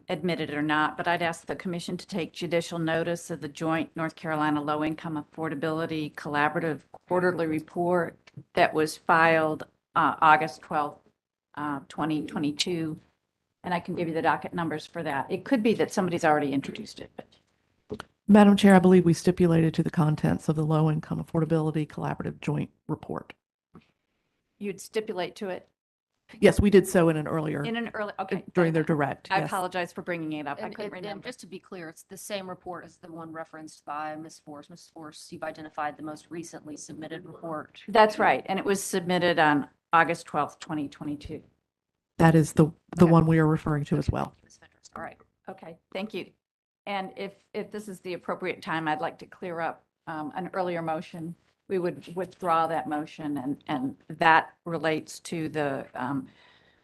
M: admitted or not, but I'd ask the commission to take judicial notice of the joint North Carolina Low Income Affordability Collaborative Quarterly Report that was filed August 12th, 2022. And I can give you the docket numbers for that. It could be that somebody's already introduced it, but
D: Madam Chair, I believe we stipulated to the contents of the Low Income Affordability Collaborative Joint Report.
M: you'd stipulate to it
D: Yes, we did so in an earlier,
M: in an early, okay.
D: during their direct.
M: I
D: Yes.
M: apologize for bringing it up. I couldn't
A: And
M: remember.
A: just to be clear, it's the same report as the one referenced by Ms. Force. Ms. Force, you've identified the most recently submitted report.
M: That's right. And it was submitted on August 12th, 2022.
D: That is the one we are referring to as well.
A: Ms. Fentress. All right.
M: Okay, thank you. And if this is the appropriate time, I'd like to clear up an earlier motion. We would withdraw that motion, and that relates to the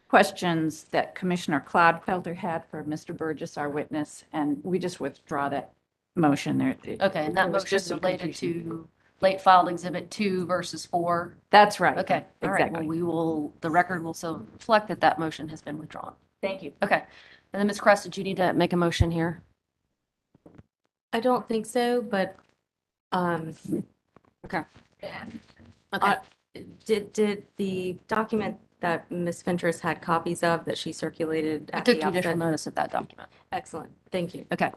M: questions that Commissioner Clodfelter had for Mr. Burgess, our witness, and we just withdraw that motion there.
A: Okay, and that
M: There was
A: motion
M: just
A: is
M: some
A: related
M: confusion.
A: to late filed exhibit 2 versus 4.
M: That's right.
A: Okay, all right. Well,
M: Exactly.
A: the record will so reflect that that motion has been withdrawn.
M: Thank you.
A: Okay. And then Ms. Crest, did you need to make a motion here?
E: I don't think so, but
A: Okay.
E: did the document that Ms. Fentress had copies of that she circulated
A: I
E: at
A: took
E: the
A: judicial
E: outset?
A: notice of that document.
E: Excellent, thank you.
A: Okay.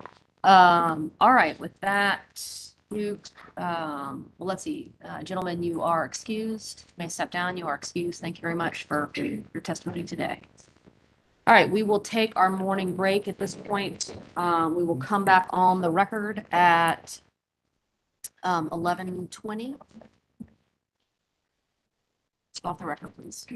A: All right, with that, well, let's see, gentlemen, you are excused. You may step down. You are excused. Thank you very much for your testimony today. All right, we will take our morning break at this point. We will come back on the record at 11:20. Off the record, please.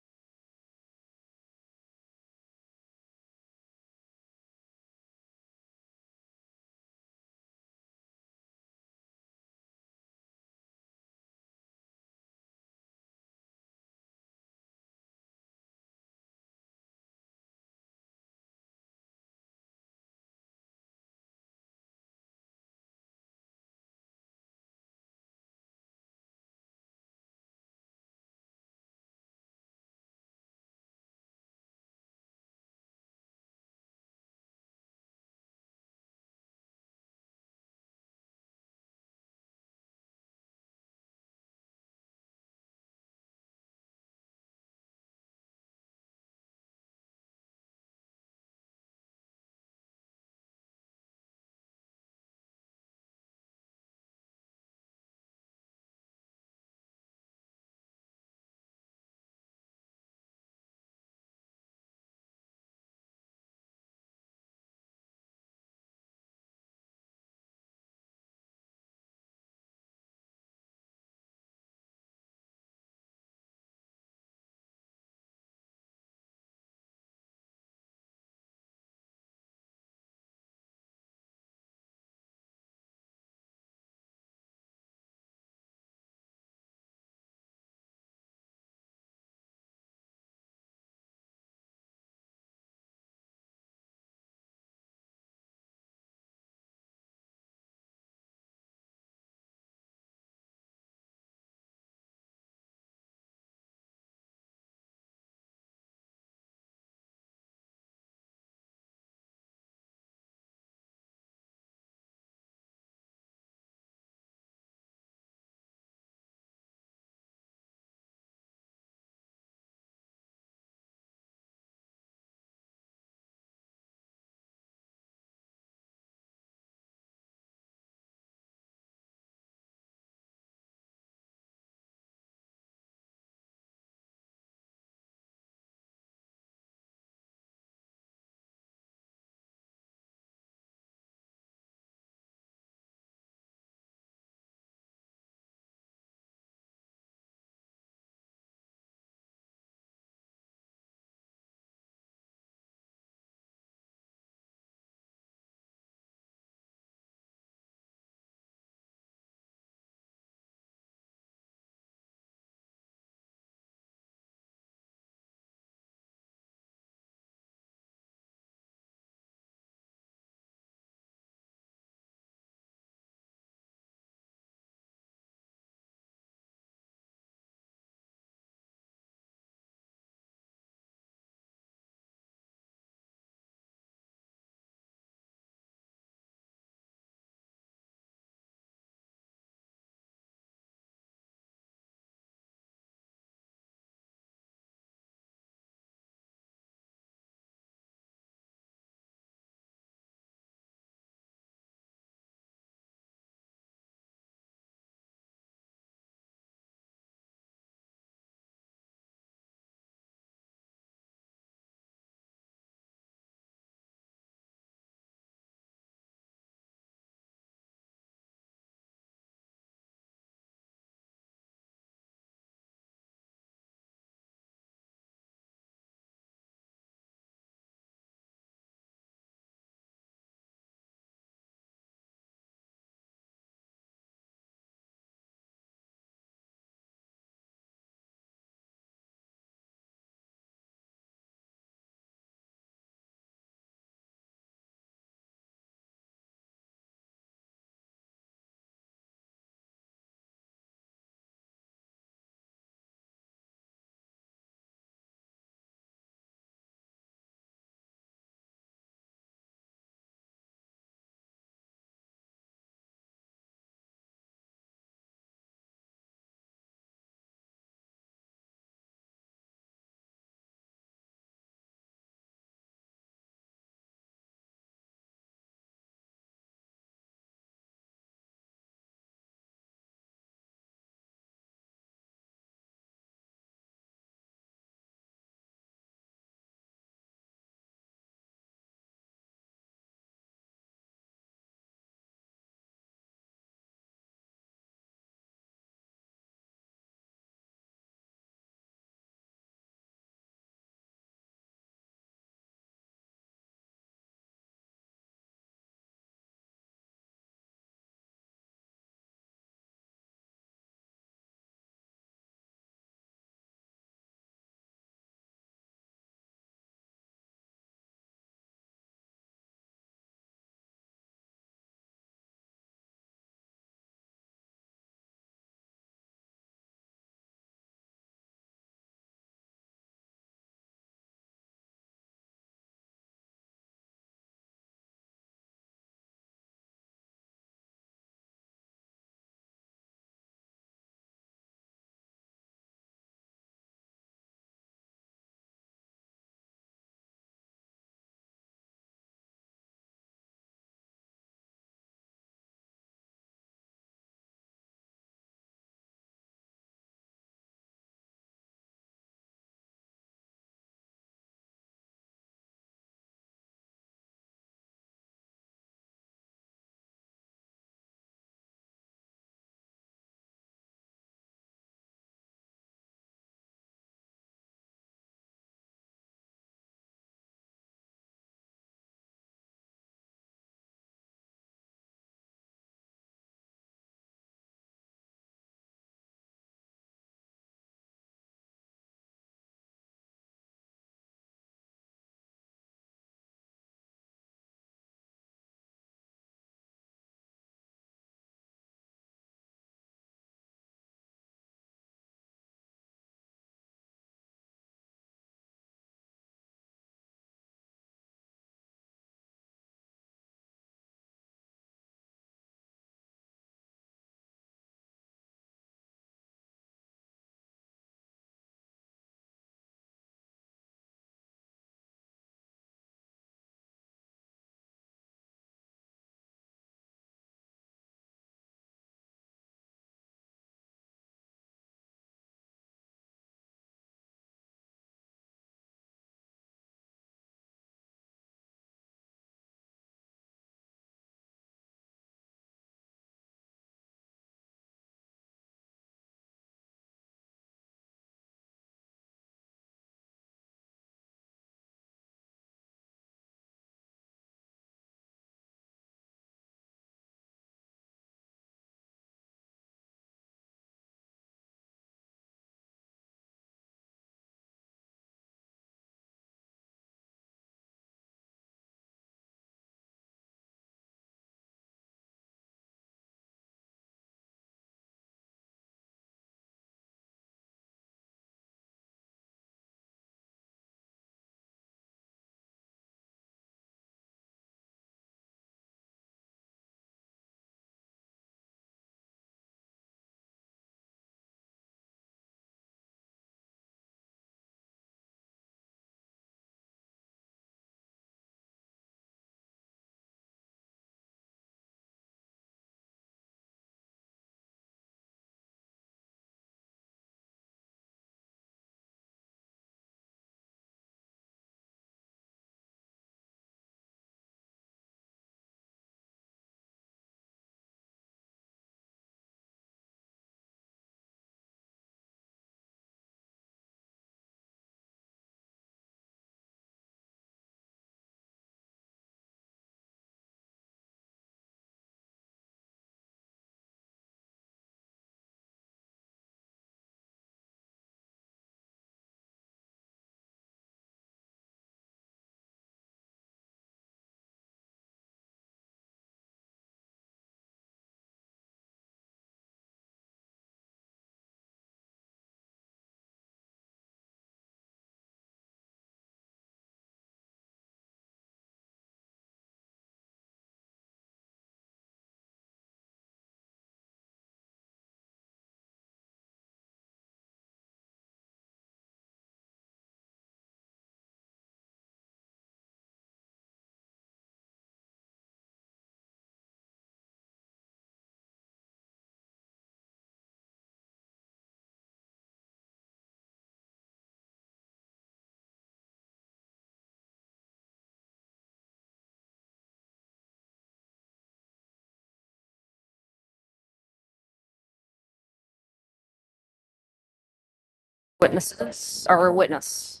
A: Witnesses or witness?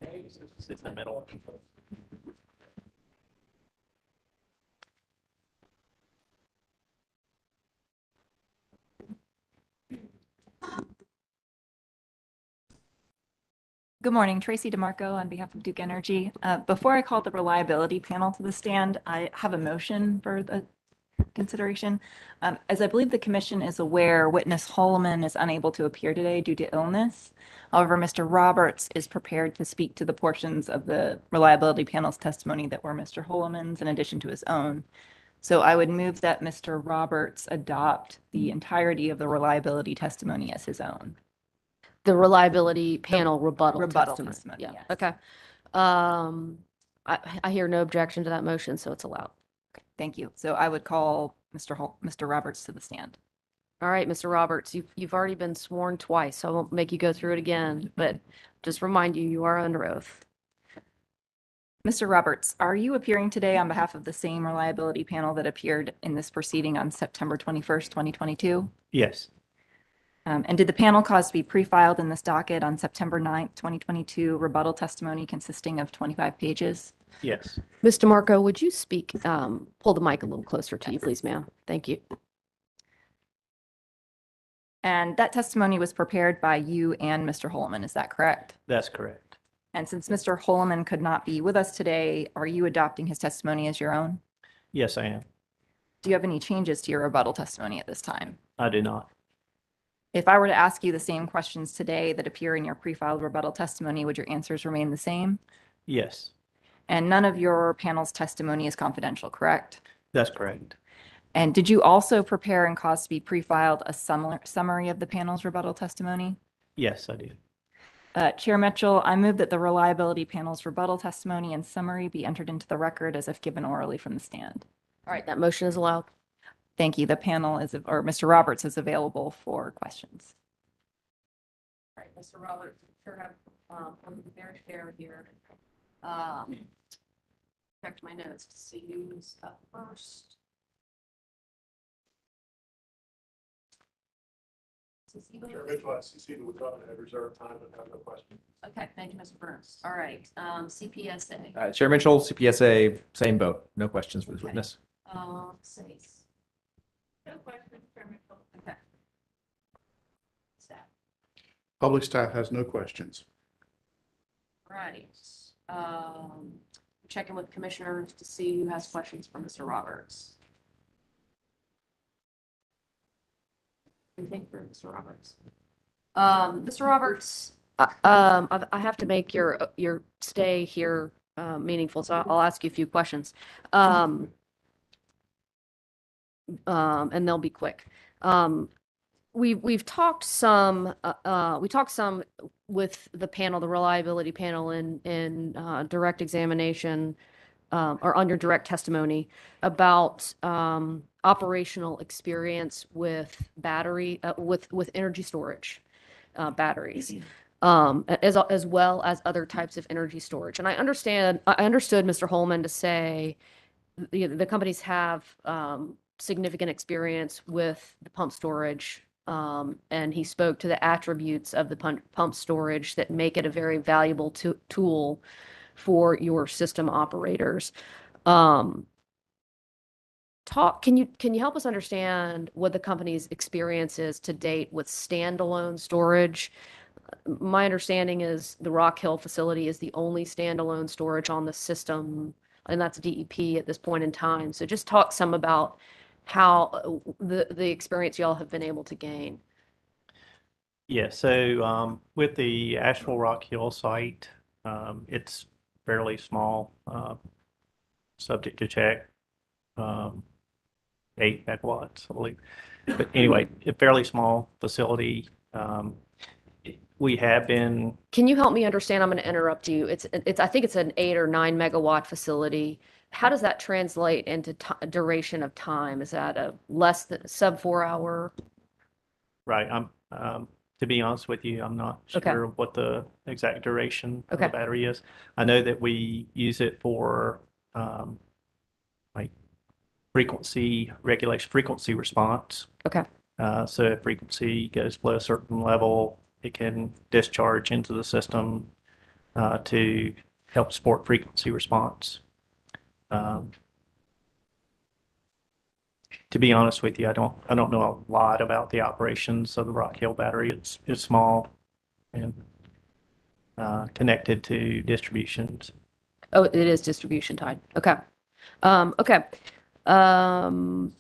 K: It's in the middle.
N: Good morning, Tracy DeMarco on behalf of Duke Energy. Before I call the reliability panel to the stand, I have a motion for the consideration. As I believe the commission is aware, witness Holloman is unable to appear today due to illness. However, Mr. Roberts is prepared to speak to the portions of the reliability panel's testimony that were Mr. Holloman's in addition to his own. So I would move that Mr. Roberts adopt the entirety of the reliability testimony as his own.
A: The reliability panel rebuttal
N: Rebuttal
A: testimony.
N: testimony,
A: Yeah,
N: yes.
A: okay. I hear no objection to that motion, so it's allowed.
N: Thank you. So I would call Mr. Roberts to the stand.
A: All right, Mr. Roberts, you've already been sworn twice, so I won't make you go through it again, but just remind you, you are under oath.
N: Mr. Roberts, are you appearing today on behalf of the same reliability panel that appeared in this proceeding on September 21st, 2022?
O: Yes.
N: And did the panel cause to be pre-filed in this docket on September 9th, 2022, rebuttal testimony consisting of 25 pages?
O: Yes.
A: Ms. DeMarco, would you speak, pull the mic a little closer to you, please, ma'am? Thank you.
N: And that testimony was prepared by you and Mr. Holloman, is that correct?
O: That's correct.
N: And since Mr. Holloman could not be with us today, are you adopting his testimony as your own?
O: Yes, I am.
N: Do you have any changes to your rebuttal testimony at this time?
O: I do not.
N: If I were to ask you the same questions today that appear in your pre-filed rebuttal testimony, would your answers remain the same?
O: Yes,
N: And none of your panel's testimony is confidential, correct?
O: that's correct.
N: And did you also prepare and cause to be pre-filed a summary of the panel's rebuttal testimony?
O: Yes, I did.
N: Chair Mitchell, I move that the reliability panel's rebuttal testimony and summary be entered into the record as if given orally from the stand.
A: All right, that motion is allowed.
N: Thank you. The panel is, or Mr. Roberts is available for questions.
A: All right, Mr. Roberts, sure have, I'm very fair here. Checked my notes to see who's up first. Okay, thank you, Mr. Burns. All right, CPSA.
G: Chair Mitchell, CPSA, same boat. No questions for this
A: Okay.
G: witness.
A: Says. No questions, Chair Mitchell. Okay. Staff.
P: Public staff has no questions.
A: Right. Checking with commissioners to see who has questions for Mr. Roberts. Anything for Mr. Roberts? Mr. Roberts, I have to make your stay here meaningful, so I'll ask you a few questions. And they'll be quick. We've talked some with the panel, the reliability panel in direct examination or under direct testimony about operational experience with battery with energy storage batteries. As well as other types of energy storage. And I understood Mr. Holman to say the companies have significant experience with the pump storage. And he spoke to the attributes of the pump storage that make it a very valuable tool for your system operators. Can you help us understand what the company's experience is to date with standalone storage? My understanding is the Rock Hill facility is the only standalone storage on the system, and that's DEP at this point in time. So just talk some about how the experience y'all have been able to gain.
O: Yeah, so with the Asheville Rock Hill site, it's fairly small, subject to check, 8 megawatts, I believe. But anyway, a fairly small facility. We have been.
A: Can you help me understand? I'm going to interrupt you. I think it's an 8 or 9 megawatt facility. How does that translate into duration of time? Is that a less than sub 4 hour?
O: Right. To be honest with you, I'm not sure what the exact duration of the battery is. I know that we use it for like frequency regulation, frequency response.
A: Okay.
O: So if frequency goes below a certain level, it can discharge into the system to help support frequency response. To be honest with you, I don't know a lot about the operations of the Rock Hill battery. It's small and connected to distributions.
A: Oh, it is distribution tied. Okay. Okay. Let's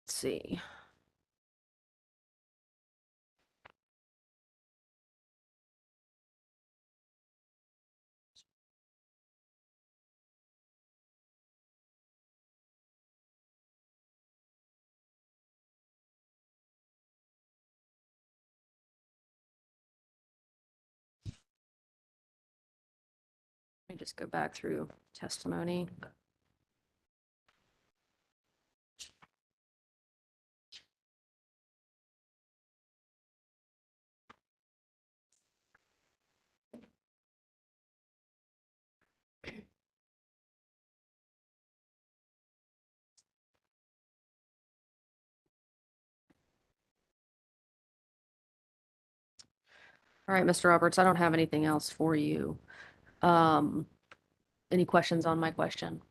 A: see. Let me just go back through testimony. All right, Mr. Roberts, I don't have anything else for you. Any questions on my question?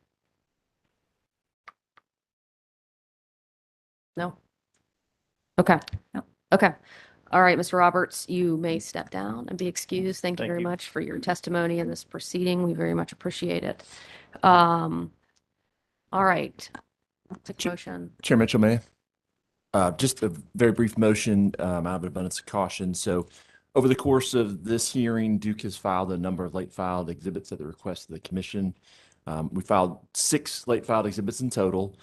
A: No? Okay.
N: No.
A: Okay. All right, Mr. Roberts, you may step down and be excused. Thank you
O: Thank
A: very
O: you.
A: much for your testimony in this proceeding. We very much appreciate it. All right. Take a motion.
Q: Chair Mitchell, may just a very brief motion out of abundance of caution. So over the course of this hearing, Duke has filed a number of late filed exhibits at the request of the commission. We filed 6 late filed exhibits in total,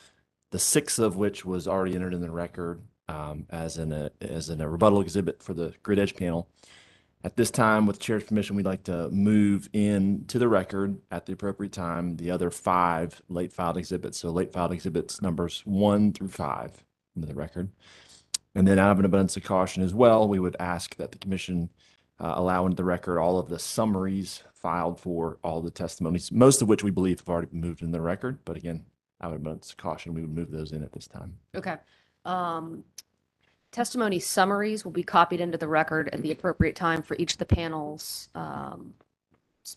Q: the 6th of which was already entered in the record as a rebuttal exhibit for the grid edge panel. At this time, with the chair's permission, we'd like to move in to the record at the appropriate time the other 5 late filed exhibits. So late filed exhibits numbers 1 through 5 into the record. And then out of an abundance of caution as well, we would ask that the commission allow into the record all of the summaries filed for all the testimonies, most of which we believe have already been moved in the record. But again, out of abundance of caution, we would move those in at this time.
A: Okay. Testimony summaries will be copied into the record at the appropriate time for each of the panels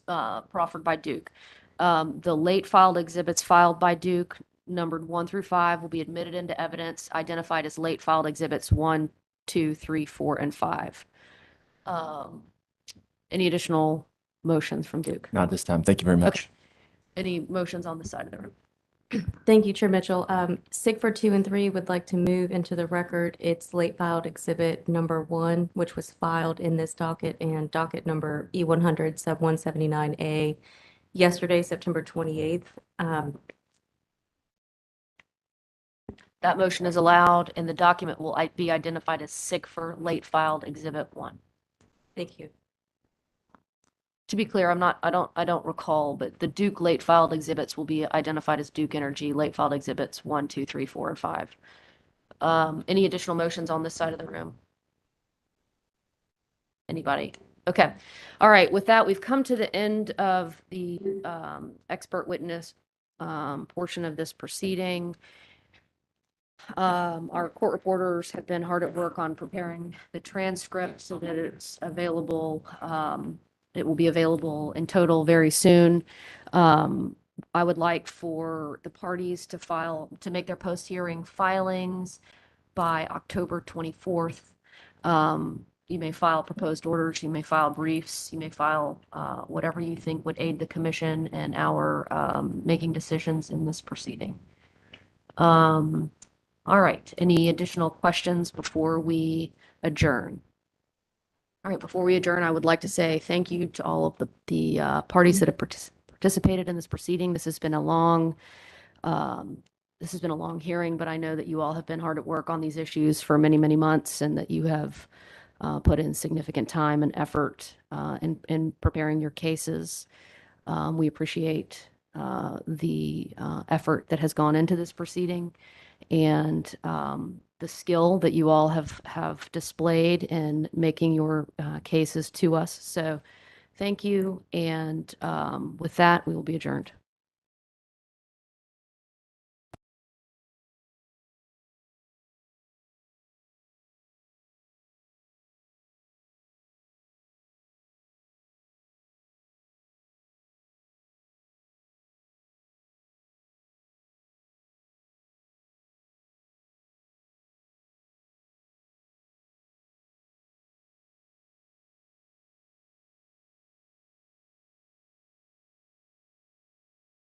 A: proffered by Duke. The late filed exhibits filed by Duke, numbered 1 through 5, will be admitted into evidence, identified as late filed exhibits 1, 2, 3, 4, and 5. Any additional motions from Duke?
Q: Not this time. Thank you very much.
A: Okay. Any motions on the side of the room?
E: Thank you, Chair Mitchell. Sigford 2 and 3 would like to move into the record its late filed exhibit number 1, which was filed in this docket, and docket number E-100 sub 179A yesterday, September 28th.
A: That motion is allowed, and the document will be identified as Sigford late filed exhibit 1.
E: Thank you.
A: To be clear, I don't recall, but the Duke late filed exhibits will be identified as Duke Energy late filed exhibits 1, 2, 3, 4, and 5. Any additional motions on this side of the room? Anybody? Okay. All right. With that, we've come to the end of the expert witness portion of this proceeding. Our court reporters have been hard at work on preparing the transcript so that it's available. It will be available in total very soon. I would like for the parties to make their post-hearing filings by October 24th. You may file proposed orders, you may file briefs, you may file whatever you think would aid the commission and our making decisions in this proceeding. All right, any additional questions before we adjourn? All right, before we adjourn, I would like to say thank you to all of the parties that have participated in this proceeding. This has been a long hearing, but I know that you all have been hard at work on these issues for many, many months, and that you have put in significant time and effort in preparing your cases. We appreciate the effort that has gone into this proceeding, and the skill that you all have displayed in making your cases to us. So thank you. And with that, we will be adjourned.